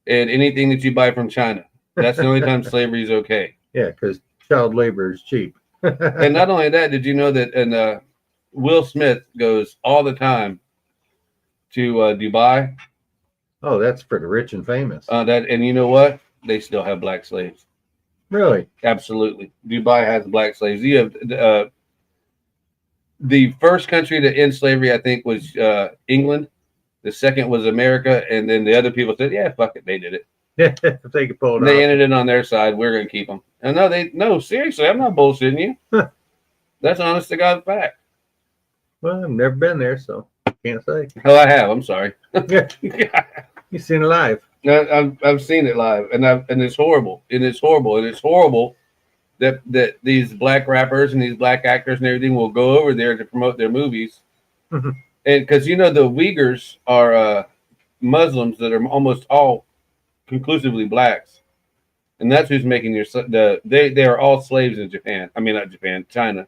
B: and anything that you buy from China. That's the only time slavery is okay.
A: Yeah, because child labor is cheap.
B: And not only that, did you know that? And Will Smith goes all the time to Dubai.
A: Oh, that's for the rich and famous.
B: And you know what? They still have black slaves.
A: Really?
B: Absolutely. Dubai has black slaves. You have the first country to end slavery, I think, was England. The second was America, and then the other people said, "Yeah, fuck it, they did it.
A: If they could pull it
B: They
A: off.
B: ended it on their side. We're going to keep them." And no, seriously, I'm not bullshitting you. That's honest to God fact.
A: Well, I've never been there, so can't say.
B: Oh, I have. I'm sorry.
A: You've seen it live.
B: I've seen it live, and it's horrible. And it's horrible that these black rappers and these black actors and everything will go over there to promote their movies.
A: Mm-hmm.
B: And because the Uyghurs are Muslims that are almost all conclusively blacks, and that's who's making they are all slaves in Japan. I mean, not Japan, China.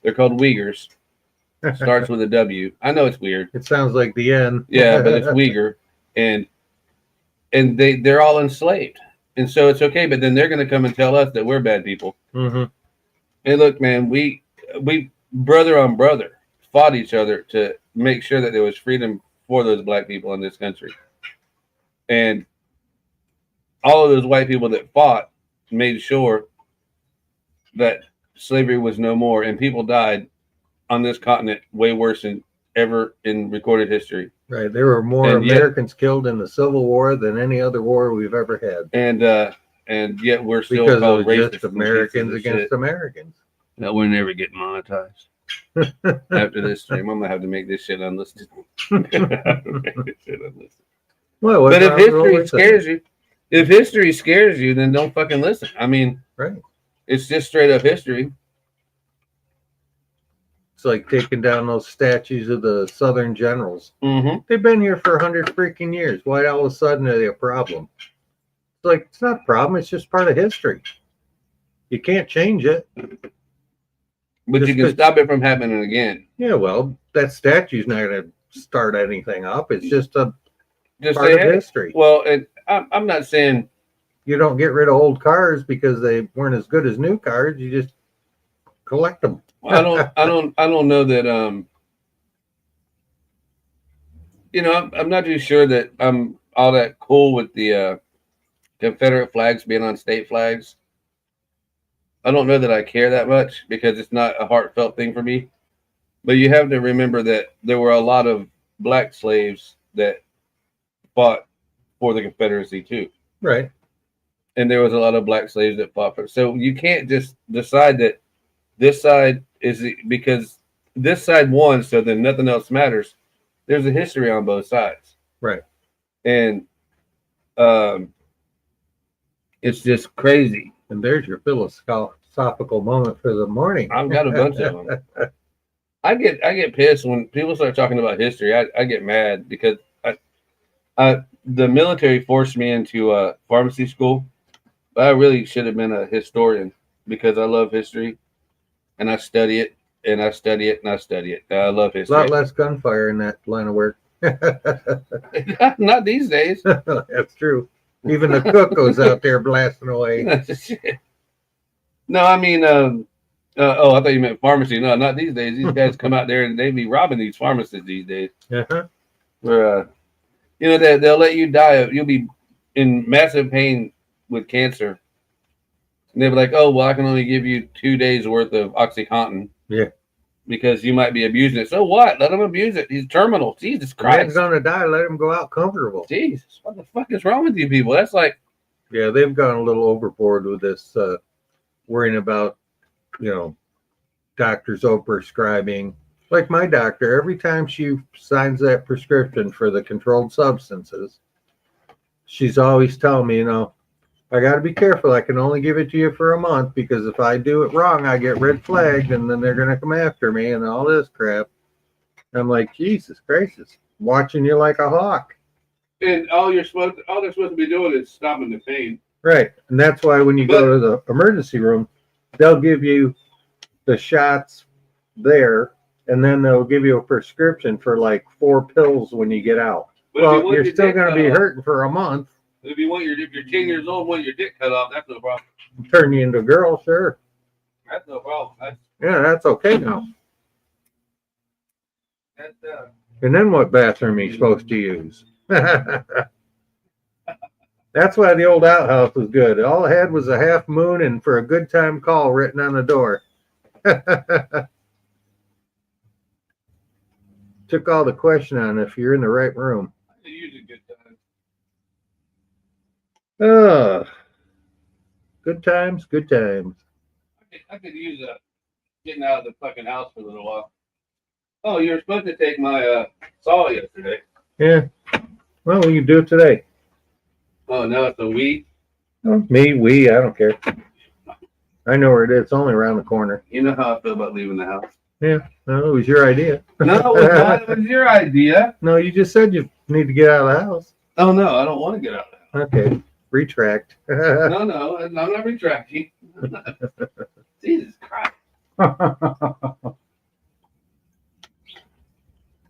B: They're called Uyghurs. Starts with a W. I know it's weird.
A: It sounds like the end.
B: Yeah, but it's Uyghur, and they're all enslaved, and so it's okay. But then they're going to come and tell us that we're bad people.
A: Mm-hmm.
B: Hey, look, man, we brother on brother fought each other to make sure that there was freedom for those black people in this country, and all of those white people that fought made sure that slavery was no more, and people died on this continent way worse than ever in recorded history.
A: Right. There were more Americans killed in the Civil War than any other war we've ever had.
B: And yet we're still
A: because
B: called
A: it was
B: racist
A: just Americans against
B: shit.
A: Americans.
B: No, we're never getting monetized. After this stream, I'm gonna have to make this shit unlisted.
A: Well,
B: but if history scares you, then don't fucking listen. I mean,
A: right?
B: It's just straight up history.
A: It's like taking down those statues of the Southern generals.
B: Mm-hmm.
A: They've been here for 100 freaking years. Why all of a sudden are they a problem? It's like, it's not a problem. It's just part of history. You can't change it.
B: But you can stop it from happening again.
A: Yeah, well, that statue's not going to start anything up. It's just a part of history.
B: Well, and I'm not saying
A: you don't get rid of old cars because they weren't as good as new cars. You just collect them.
B: I don't know that I'm not too sure that I'm all that cool with the Confederate flags being on state flags. I don't know that I care that much because it's not a heartfelt thing for me. But you have to remember that there were a lot of black slaves that fought for the Confederacy too.
A: Right.
B: And there was a lot of black slaves that fought for it. So you can't just decide that this side is because this side won, so then nothing else matters. There's a history on both sides.
A: Right.
B: And it's just crazy.
A: And there's your philosophical moment for the morning.
B: I've got a bunch of them. I get pissed when people start talking about history. I get mad because the military forced me into pharmacy school, but I really should have been a historian because I love history and I study it and I study it and I study it. I love history.
A: A lot less gunfire in that line of work.
B: Not these days.
A: That's true. Even the cook goes out there blasting away.
B: No, I mean, I thought you meant pharmacy. No, not these days. These guys come out there and they be robbing these pharmacists these days.
A: Uh-huh.
B: Where, they'll let you die. You'll be in massive pain with cancer. And they'll be like, oh, well, I can only give you 2 days worth of OxyContin.
A: Yeah.
B: Because you might be abusing it. So what? Let him abuse it. He's terminal. Jesus Christ.
A: He's going to die. Let him go out comfortable.
B: Jesus. What the fuck is wrong with you people? That's like.
A: Yeah, they've gone a little overboard with this worrying about, doctors overprescribing. Like my doctor, every time she signs that prescription for the controlled substances, she's always telling me, I got to be careful. I can only give it to you for a month because if I do it wrong, I get red flagged and then they're going to come after me and all this crap. I'm like, Jesus Christ, watching you like a hawk.
B: And all they're supposed to be doing is stopping the pain.
A: Right. And that's why when you go to the emergency room, they'll give you the shots there and then they'll give you a prescription for like 4 pills when you get out.
B: But
A: well, you're still going to be hurting for a month.
B: If you're 10 years old, want your dick cut off, that's no problem.
A: Turn you into a girl, sure.
B: That's no problem.
A: That's okay now. And then what bathroom are you supposed to use? That's why the old outhouse was good. All it had was a half moon and for a good time call written on the door. Took all the question on if you're in the right room.
B: Use a good time.
A: Good times, good times.
B: I could use getting out of the fucking house for a little while. Oh, you were supposed to take my saw yesterday.
A: Yeah. Well, we can do it today.
B: Oh, now it's a we?
A: Oh, we, I don't care. I know where it is. It's only around the corner.
B: You know how I feel about leaving the house.
A: Yeah. No, it was your idea.
B: No, it was not. It was your idea.
A: No, you just said you need to get out of the house.
B: Oh, no, I don't want to get out of the house.
A: Okay. Retract.
B: No, I'm not retracting. Jesus Christ.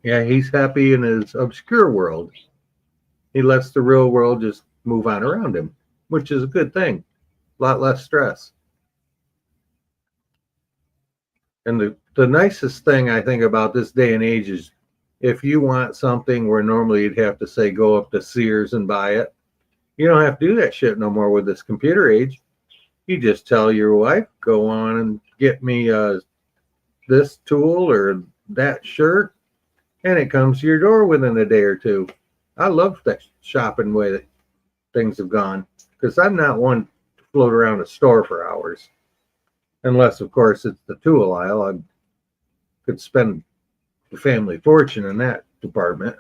A: Yeah, he's happy in his obscure world. He lets the real world just move on around him, which is a good thing. A lot less stress. And the nicest thing I think about this day and age is if you want something where normally you'd have to say go up to Sears and buy it, you don't have to do that shit no more with this computer age. You just tell your wife, go on and get me this tool or that shirt, and it comes to your door within a day or two. I love that shopping way that things have gone because I'm not one to float around a store for hours. Unless, of course, it's the tool aisle. I could spend the family fortune in that department.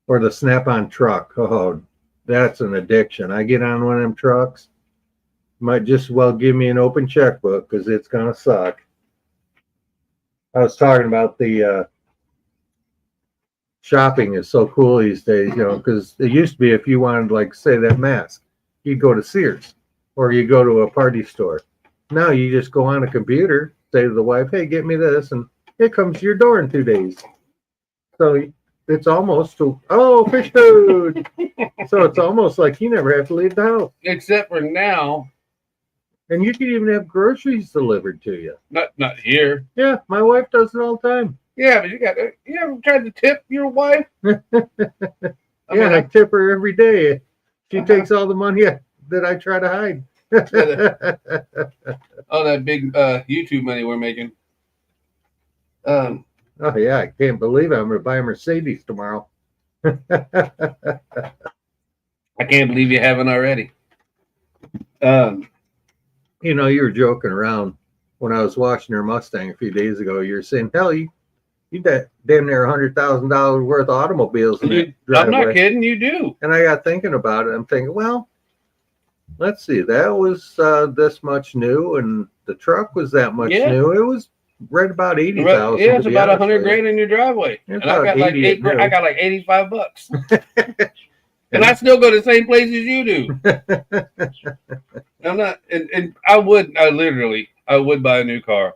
A: Or the Snap-on truck. Oh, that's an addiction. I get on one of them trucks. Might just well give me an open checkbook because it's going to suck. I was talking about the shopping is so cool these days, because it used to be if you wanted, like, say, that mask, you'd go to Sears or you go to a party store. Now you just go on a computer, say to the wife, hey, get me this, and it comes to your door in 2 days. So it's almost, fish food. So it's almost like you never have to leave the house.
B: Except for now.
A: And you can even have groceries delivered to you.
B: Not here.
A: Yeah, my wife does it all the time.
B: Yeah, but you ever tried to tip your wife?
A: I tip her every day. She takes all the money that I try to hide.
B: Oh, that big YouTube money we're making.
A: Oh yeah, I can't believe it. I'm going to buy a Mercedes tomorrow.
B: I can't believe you haven't already.
A: You were joking around when I was watching her Mustang a few days ago. You were saying, hell, you got damn near $100,000 worth of automobiles in that driveway.
B: I'm not kidding, you do.
A: And I got thinking about it. I'm thinking, well, let's see, that was this much new, and the truck was that much new. It was right about 80,000.
B: Yeah, it's about 100 grand in your driveway, and I got like I got like $85. And I still go to the same place as you do. I'm not, and I would buy a new car,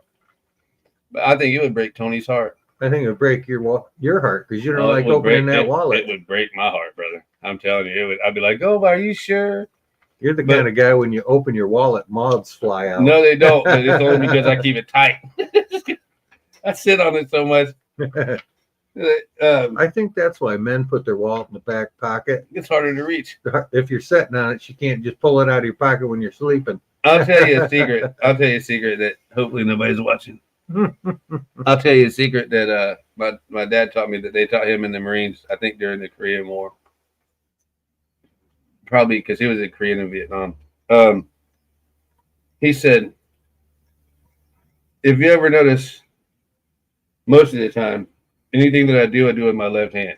B: but I think it would break Tony's heart.
A: I think it would break your heart because you don't like opening that wallet.
B: It would break my heart, brother. I'm telling you, I'd be like, "Oh, are you sure?"
A: You're the kind of guy when you open your wallet, moths fly out.
B: No, they don't. But it's only because I keep it tight. I sit on it so much.
A: I think that's why men put their wallet in the back pocket.
B: It's harder to reach.
A: If you're sitting on it, you can't just pull it out of your pocket when you're sleeping.
B: I'll tell you a secret. That hopefully nobody's watching. I'll tell you a secret that my dad taught me, that they taught him in the Marines, I think during the Korean War. Probably because he was a Korean in Vietnam. He said, if you ever notice, most of the time, anything that I do with my left hand.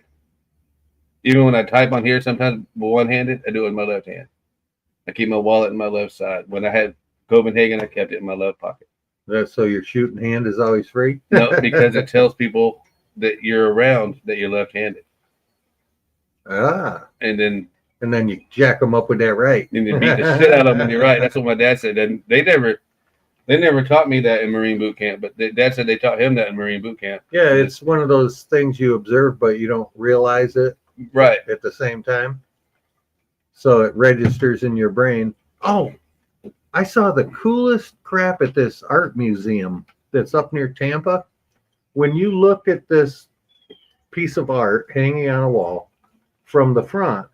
B: Even when I type on here, sometimes one-handed, I do it with my left hand. I keep my wallet in my left side. When I had Copenhagen, I kept it in my left pocket.
A: That's so your shooting hand is always free?
B: No, because it tells people that you're around, that you're left-handed.
A: Ah.
B: And then
A: you jack them up with that right.
B: And you beat the shit out of them when you're right. That's what my dad said. And they never, They never taught me that in Marine boot camp, but Dad said they taught him that in Marine boot camp.
A: Yeah, it's one of those things you observe, but you don't realize it
B: right
A: at the same time. So it registers in your brain. Oh, I saw the coolest crap at this art museum that's up near Tampa. When you look at this piece of art hanging on a wall from the front,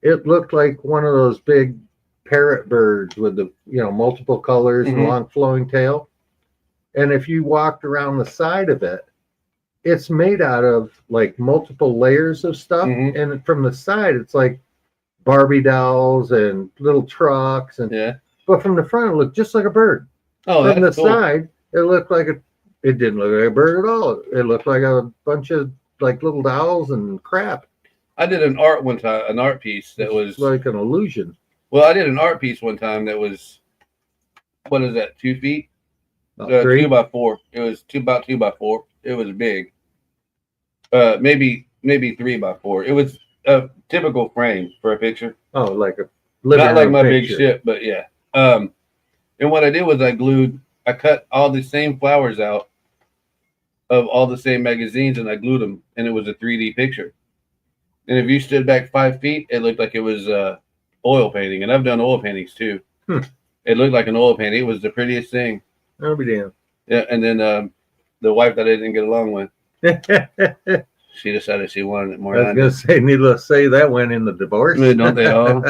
A: it looked like one of those big parrot birds with the multiple colors and long flowing tail. And if you walked around the side of it, it's made out of like multiple layers of stuff. And from the side, it's like Barbie dolls and little trucks. And but from the front, it looked just like a bird.
B: Oh,
A: from the
B: cool.
A: side, it looked like it didn't look like a bird at all. It looked like a bunch of like little dolls and crap.
B: I did an art one time, an art piece that was
A: like an illusion.
B: Well, I did an art piece one time that was, what is that, 2 feet? 2 by 4. It was about 2 by 4. It was big. Maybe 3 by 4. It was a typical frame for a picture.
A: Oh, like a
B: not like my picture. Big ship, but yeah. And what I did was I cut all the same flowers out of all the same magazines, and I glued them, and it was a 3D picture. And if you stood back 5 feet, it looked like it was oil painting, and I've done oil paintings too. It looked like an oil painting. It was the prettiest thing.
A: I'll be damned.
B: Yeah, and then the wife that I didn't get along with, she decided she wanted it more.
A: I was going to say, needless to say, that went in the divorce.
B: Don't they all?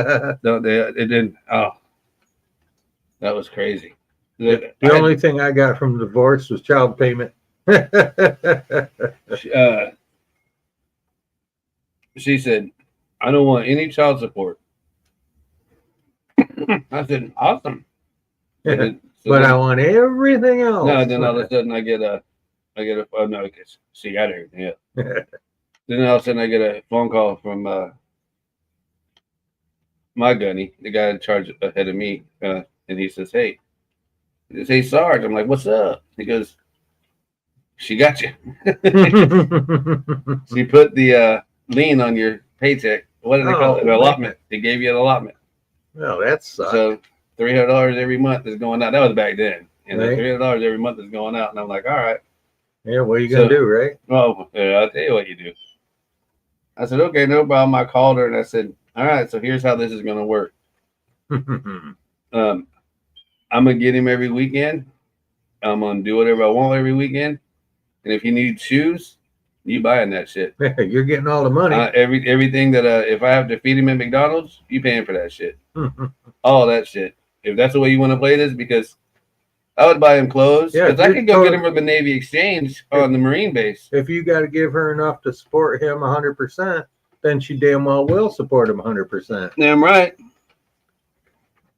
B: Don't they? It didn't. Oh, that was crazy.
A: The only thing I got from the divorce was child payment.
B: She said, "I don't want any child support." I said, "Awesome."
A: But I want everything else.
B: No, then all of a sudden I get a oh no, because she got everything. Yeah. Then all of a sudden I get a phone call from my gunny, the guy in charge ahead of me, and he says, "Hey," Sarge. I'm like, "What's up?" He goes, "She got you." She put the lien on your paycheck. What do they call it? An allotment. They gave you an allotment.
A: Well, that sucks.
B: So $300 every month is going out. That was back then. And right. $300 every month is going out. And I'm like, all right.
A: Yeah, what are you going to do, right?
B: Well, I'll tell you what you do. I said, okay, no problem. I called her and I said, all right, so here's how this is going to work. I'm going to get him every weekend. I'm going to do whatever I want every weekend. And if you need shoes, you buying that shit.
A: You're getting all the money.
B: Everything that if I have to feed him at McDonald's, you paying for that shit. All that shit. If that's the way you want to play this, because I would buy him clothes. Because I could go get him from the Navy Exchange on the Marine base.
A: If you got to give her enough to support him 100%, then she damn well will support him 100%.
B: Damn right.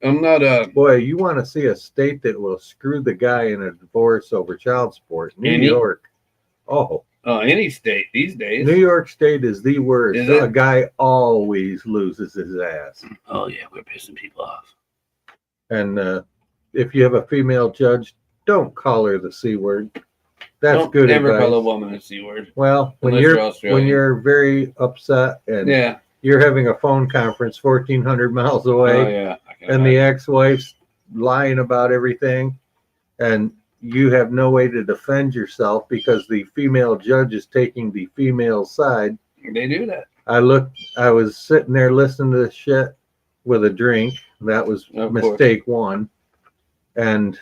B: I'm not
A: boy. You want to see a state that will screw the guy in a divorce over child support? New York. Oh,
B: any state these days.
A: New York State is the worst. A guy always loses his ass.
B: Oh yeah, we're pissing people off.
A: And if you have a female judge, don't call her the C word. That's
B: don't
A: good
B: never
A: advice.
B: Call a woman a C word.
A: Well, when you're very upset and you're having a phone conference 1,400 miles away, and the ex-wife's lying about everything, and you have no way to defend yourself because the female judge is taking the female side.
B: They do that.
A: I was sitting there listening to this shit with a drink. That was mistake one. And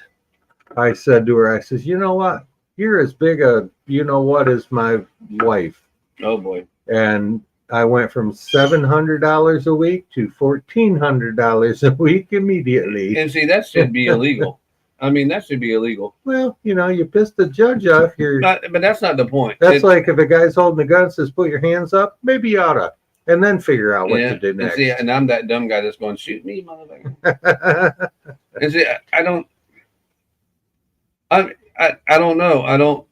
A: I said to her, I says, you know what? You're as big a you-know-what as my wife.
B: Oh, boy.
A: And I went from $700 a week to $1,400 a week immediately.
B: And see, that should be illegal. I mean, that should be illegal.
A: Well, you pissed the judge off.
B: But that's not the point.
A: That's like if a guy's holding a gun and says, put your hands up, maybe you ought to. And then figure out what to do next.
B: And I'm that dumb guy that's going to shoot me, motherfucker. And see, I don't know.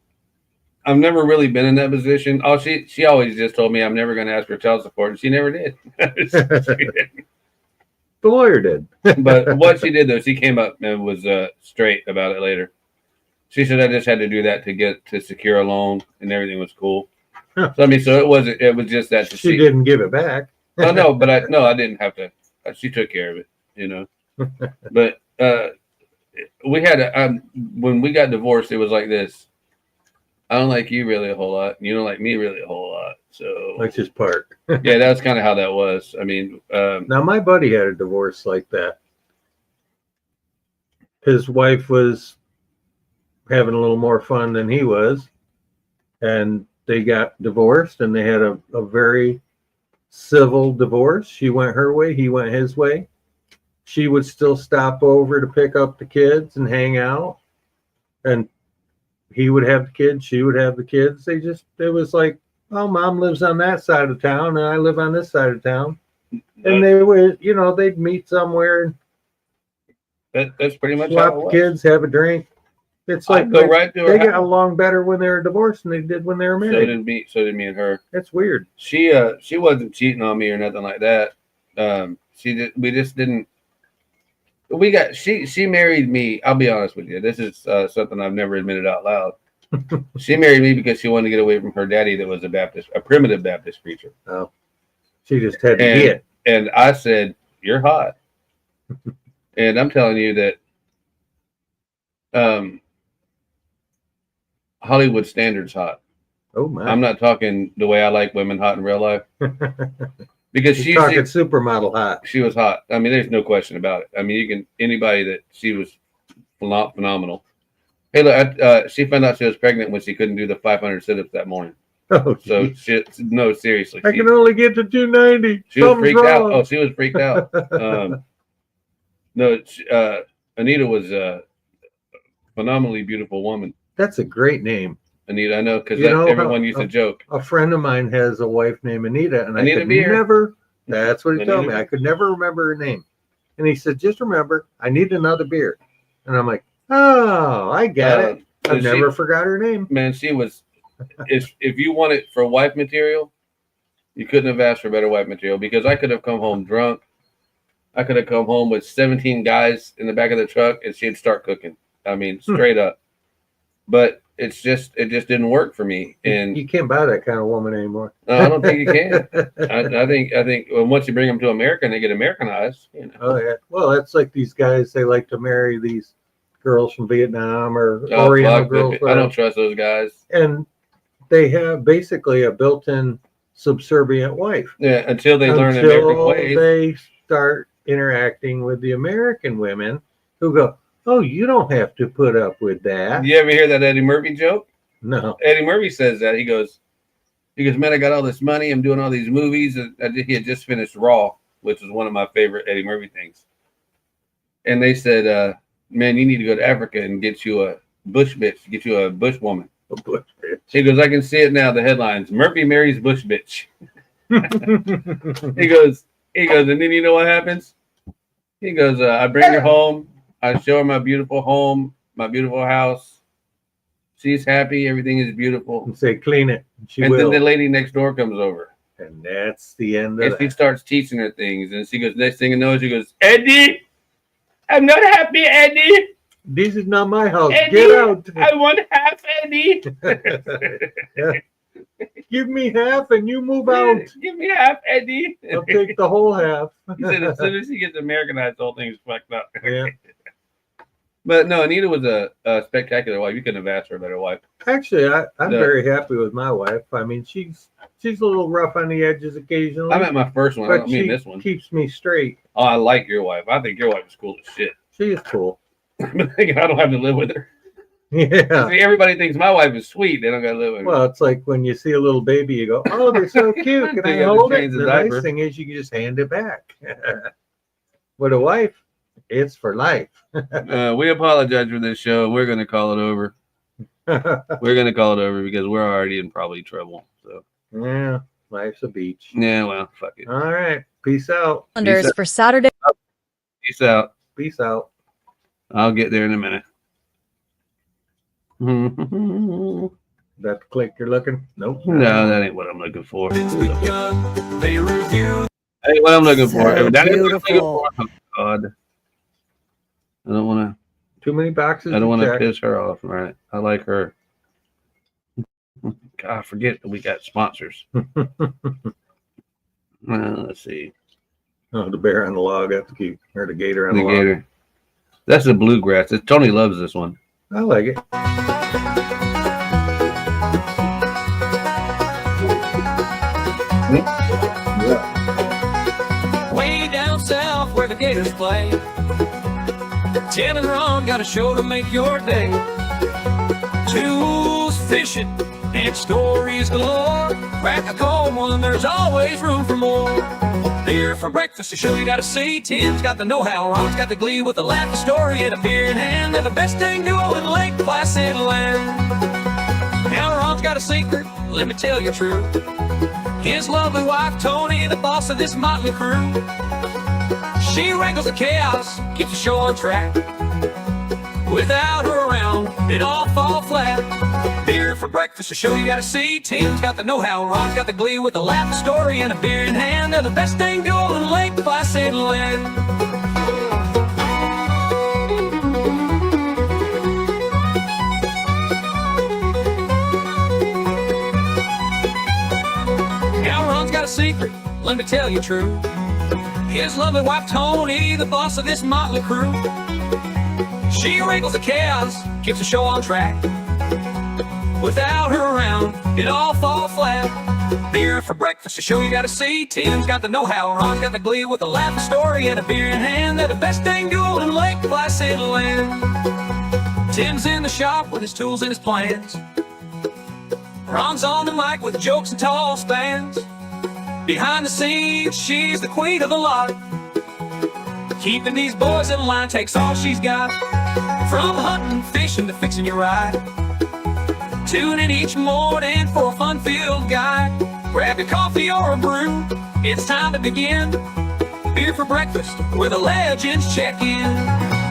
B: I've never really been in that position. Oh, she always just told me I'm never going to ask for child support, and she never did.
A: The lawyer did.
B: But what she did, though, she came up and was straight about it later. She said I just had to do that to secure a loan, and everything was cool. Huh. So I mean, so it was just that.
A: She didn't give it back.
B: Oh no, but I didn't have to. She took care of it, But we had when we got divorced, it was like this. I don't like you really a whole lot. You don't like me really a whole lot. So
A: let's just part.
B: Yeah, that's kind of how that was. I mean,
A: now my buddy had a divorce like that. His wife was having a little more fun than he was, and they got divorced, and they had a very civil divorce. She went her way, he went his way. She would still stop over to pick up the kids and hang out, and he would have the kids, she would have the kids. It was like, oh, mom lives on that side of town and I live on this side of town. And they would, they'd meet somewhere.
B: That's pretty much
A: swap the kids, have a drink. It's like
B: go right to
A: they got along better when they were divorced than they did when they were married.
B: So did me and her.
A: That's weird.
B: She wasn't cheating on me or nothing like that. We just didn't. She married me. I'll be honest with you. This is something I've never admitted out loud. She married me because she wanted to get away from her daddy that was a primitive Baptist preacher.
A: Oh, she just had to get.
B: And I said, "You're hot," and I'm telling you that Hollywood standards hot.
A: Oh my!
B: I'm not talking the way I like women hot in real life. Because she's
A: talking supermodel hot.
B: She was hot. I mean, there's no question about it. I mean, anybody that she was phenomenal. Hey, look, she found out she was pregnant when she couldn't do the 500 sit-ups that morning.
A: Oh,
B: so no, seriously.
A: I can only get to 290.
B: She was freaked out. Oh, she was freaked out. Anita was a phenomenally beautiful woman.
A: That's a great name.
B: Anita, I know, because everyone used to joke.
A: A friend of mine has a wife named Anita, and
B: Anita
A: I could never, that's what he
B: Anita.
A: told me. I could never remember her name. And he said, just remember, I need another beer. And I'm like, oh, I get it. I've never forgot her name.
B: Man, she was, if you want it for wife material, you couldn't have asked for better wife material, because I could have come home drunk. I could have come home with 17 guys in the back of the truck, and she'd start cooking. I mean, straight up. But it just didn't work for me. And
A: you can't buy that kind of woman anymore.
B: No, I don't think you can. I think once you bring them to America and they get Americanized.
A: Oh yeah. Well, that's like these guys. They like to marry these girls from Vietnam or Oriental girls.
B: I don't trust those guys.
A: And they have basically a built-in subservient wife.
B: Yeah, until they learn American ways.
A: They start interacting with the American women who go, oh, you don't have to put up with that.
B: You ever hear that Eddie Murphy joke?
A: No.
B: Eddie Murphy says that. He goes, man, I got all this money. I'm doing all these movies. He had just finished Raw, which is one of my favorite Eddie Murphy things. And they said, man, you need to go to Africa and get you a bush bitch, get you a bush woman.
A: A bush bitch.
B: He goes, I can see it now, the headlines. Murphy marries bush bitch. He goes, and then you know what happens? He goes, I bring her home. I show her my beautiful home, my beautiful house. She's happy. Everything is beautiful.
A: And say, clean it.
B: And then the lady next door comes over.
A: And that's the end of
B: it.
A: And
B: she starts teaching her things. And she goes, next thing you know, she goes, Eddie, I'm not happy, Eddie.
A: This is not my house.
B: Eddie,
A: get out.
B: I want half, Eddie.
A: Yeah. Give me half and you move out.
B: Give me half, Eddie.
A: I'll take the whole half.
B: He said as soon as he gets Americanized, the whole thing's fucked up.
A: Yeah.
B: But no, Anita was a spectacular wife. You couldn't have asked for a better wife.
A: Actually, I'm very happy with my wife. I mean, she's a little rough on the edges occasionally.
B: I met my first one. I don't mean this one.
A: Keeps me straight.
B: Oh, I like your wife. I think your wife is cool as shit.
A: She is cool.
B: But I don't have to live with her.
A: Yeah.
B: See, everybody thinks my wife is sweet. They don't got to live with her.
A: Well, it's like when you see a little baby, you go, "Oh, they're so cute. Can I hold it?" The nice thing is, you can just hand it back. With a wife, it's for life.
B: We apologize for this show. We're going to call it over. We're going to call it over because we're already in probably trouble. So
A: yeah, life's a beach.
B: Yeah, well, fuck it.
A: All right, peace out.
C: Calendars for Saturday.
B: Peace out.
A: Peace out.
B: I'll get there in a minute.
A: That the click you're looking? Nope.
B: No, that ain't what I'm looking for.
E: They review.
B: Hey, what I'm looking for.
D: So
B: That ain't what I'm
D: beautiful.
B: looking for. Oh, God. I don't want to.
A: Too many boxes.
B: I don't want to
A: check.
B: piss her off. Right? I like her. God, I forget that we got sponsors. Let's see.
A: Oh, the bear on the log. That's cute. Or the gator on
B: The
A: the log.
B: gator. That's the bluegrass. Tony loves this one.
A: I like it.
E: Way down south where the Gators play, Tim and Ron got a show to make your day. Tools fishing and stories galore. Crack a cold one, there's always room for more. Beer for breakfast, to show you gotta see. Tim's got the know-how, Ron's got the glee with a laugh, a story, and a beer in hand. They're the best thing duo in Lake Placid land. Now Ron's got a secret, let me tell you true. His lovely wife Tony, the boss of this motley crew. She wrangles the chaos, keeps the show on track. Without her around, it all fall flat. Beer for breakfast, a show you gotta see. Tim's got the know-how, Ron's got the glee with a laugh, a story, and a beer in hand. They're the best thing duo in Lake Placid land. Now Ron's got a secret, let me tell you true. His lovely wife Tony, the boss of this motley crew. She wrangles the chaos, keeps the show on track. Without her around, it all fall flat. Beer for breakfast, a show you gotta see. Tim's got the know-how, Ron's got the glee with a laugh, a story, and a beer in hand. They're the best thing duo in Lake Placid land. Tim's in the shop with his tools and his plans. Ron's on the mic with jokes and tall spans. Behind the scenes, she's the queen of the lot. Keeping these boys in line takes all she's got. From hunting, fishing, to fixing your ride. Tune in each morning for a fun-filled guide. Grab your coffee or a brew, it's time to begin. Beer for breakfast, where the legends check in.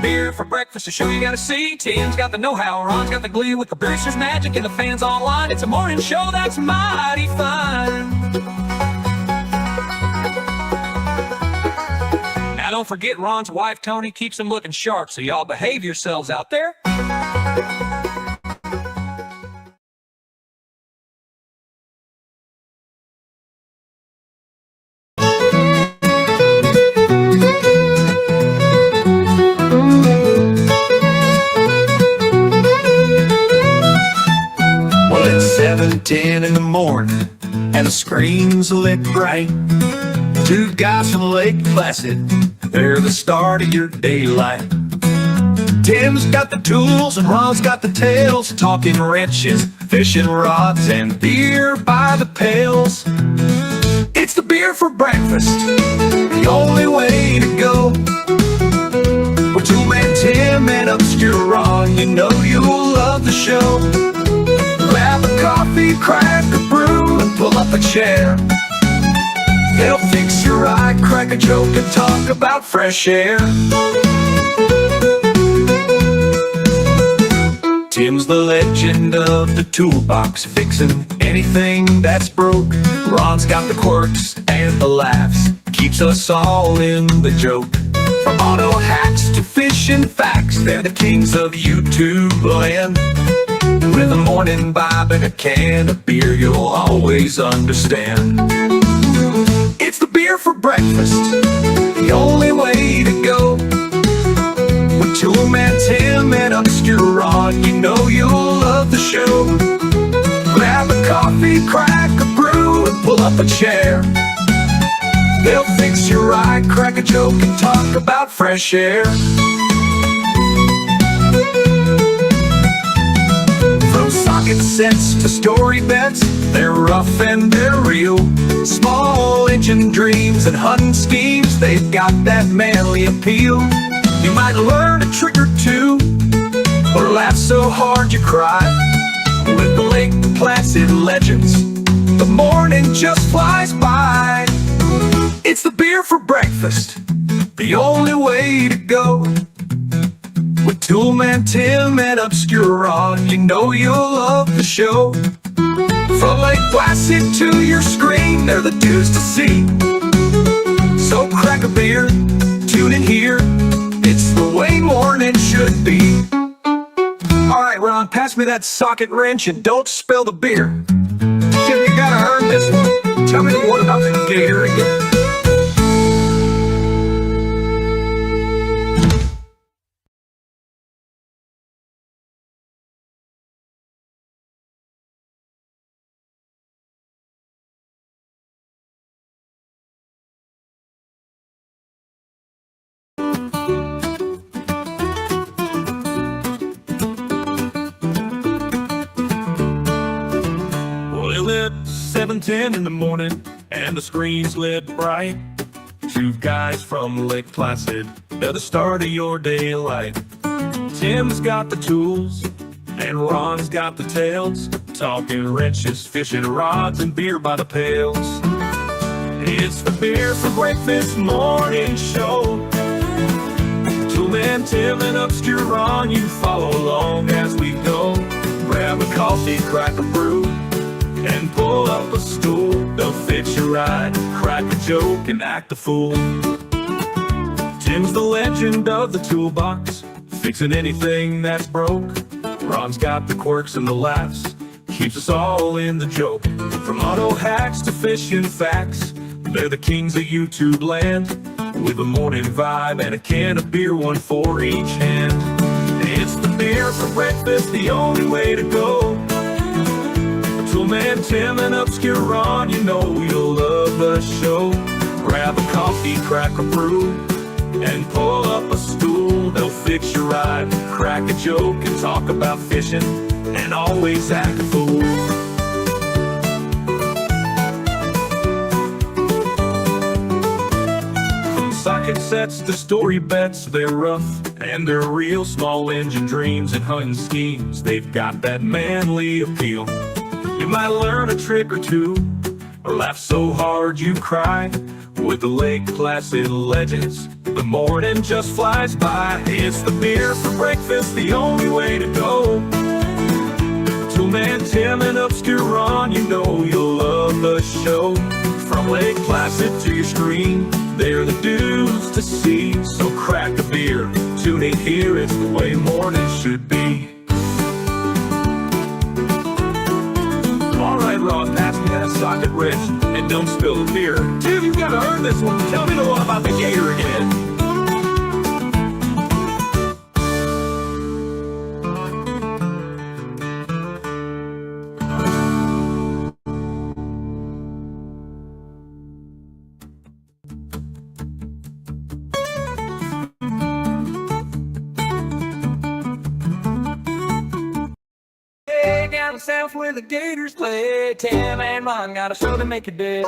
E: Beer for breakfast, a show you gotta see. Tim's got the know-how, Ron's got the glee with the boosters magic and the fans online. It's a morning show that's mighty fine. Now don't forget Ron's wife Tony keeps him looking sharp, so y'all behave yourselves out there. Well, it's 7:10 in the morning and the screen's lit bright. Two guys from Lake Placid, they're the start of your daylight. Tim's got the tools and Ron's got the tales, talking wrenches, fishing rods, and beer by the pails. It's the beer for breakfast, the only way to go. With two-man Tim and obscure Ron, you know you'll love the show. Grab a coffee, crack a brew, and pull up a chair. They'll fix your eye, crack a joke, and talk about fresh air. Tim's the legend of the toolbox, fixing anything that's broke. Ron's got the quirks and the laughs, keeps us all in the joke. From auto hacks to fishing facts, they're the kings of YouTube land. With a morning vibe and a can of beer, you'll always understand. It's the beer for breakfast, the only way to go. With two-man Tim and obscure Ron, you know you'll love the show. Grab a coffee, crack a brew, and pull up a chair. They'll fix your eye, crack a joke, and talk about fresh air. From socket sets to story bets, they're rough and they're real. Small engine dreams and hunting schemes, they've got that manly appeal. You might learn a trick or two, or laugh so hard you cry. With the Lake Placid legends, the morning just flies by. It's the beer for breakfast, the only way to go. With Toolman Tim and Obscure Ron, you know you'll love the show. From Lake Placid to your screen, they're the dudes to see. So crack a beer, tune in here, it's the way morning should be. Alright Ron, pass me that socket wrench and don't spill the beer. Tim, you gotta earn this one. Tell me what about the gator again. 7:10 in the morning, and the screen's lit bright. Two guys from Lake Placid, they're the start of your daylight. Tim's got the tools, and Ron's got the tails. Talking wrenches, fishing rods, and beer by the pails. It's the Beer for Breakfast morning show. Toolman Tim and Upscure Ron, you follow along as we go. Grab a coffee, crack a brew, and pull up a stool. They'll fix your ride, crack a joke, and act a fool. Tim's the legend of the toolbox, fixing anything that's broke. Ron's got the quirks and the laughs, keeps us all in the joke. From auto hacks to fishing facts, they're the kings of YouTube land, with a morning vibe and a can of beer, one for each hand. It's the Beer for Breakfast, the only way to go. Toolman Tim and Upscure Ron, you know you'll love the show. Grab a coffee, crack a brew, and pull up a stool. They'll fix your ride, crack a joke, and talk about fishing, and always act a fool. From socket sets to story bets, they're rough, and they're real. Small engine dreams and hunting schemes, they've got that manly appeal. You might learn a trick or two, or laugh so hard you cry. With the Lake Placid legends, the morning just flies by. It's the Beer for Breakfast, the only way to go. Toolman Tim and Upscure Ron, you know you'll love the show. From Lake Placid to your screen, they're the dudes to see. So crack a beer, tune in here, it's the way mornings should be. Alright, Ron, pass me that socket wrench, and don't spill the beer. Tim, you gotta earn this one. Tell me the one about the gator again. Down south where the gators play, Tim and Ron got a show to make your day.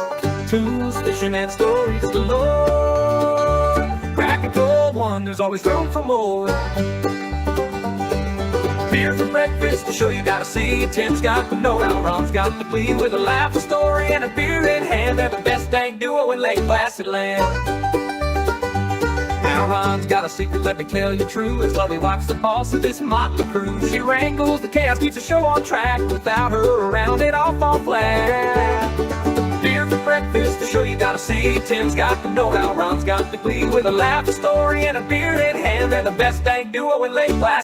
E: Tools, fishing, and stories galore. Crack a cold one, there's always room for more. Beer for breakfast, the show you gotta see. Tim's got the know-how, Ron's got the plea. With a laugh, a story, and a beer in hand, they're the best dang duo in Lake Placid land. Now Ron's got a secret, let me tell you true. His lovely wife's the boss of this motley crew. She wrangles the chaos, keeps the show on track. Without her around, it all falls flat. Beer for breakfast, the show you gotta see. Tim's got the know-how, Ron's got the glee. With a laugh, a story, and a beer in hand, they're the best dang duo in Lake Placid.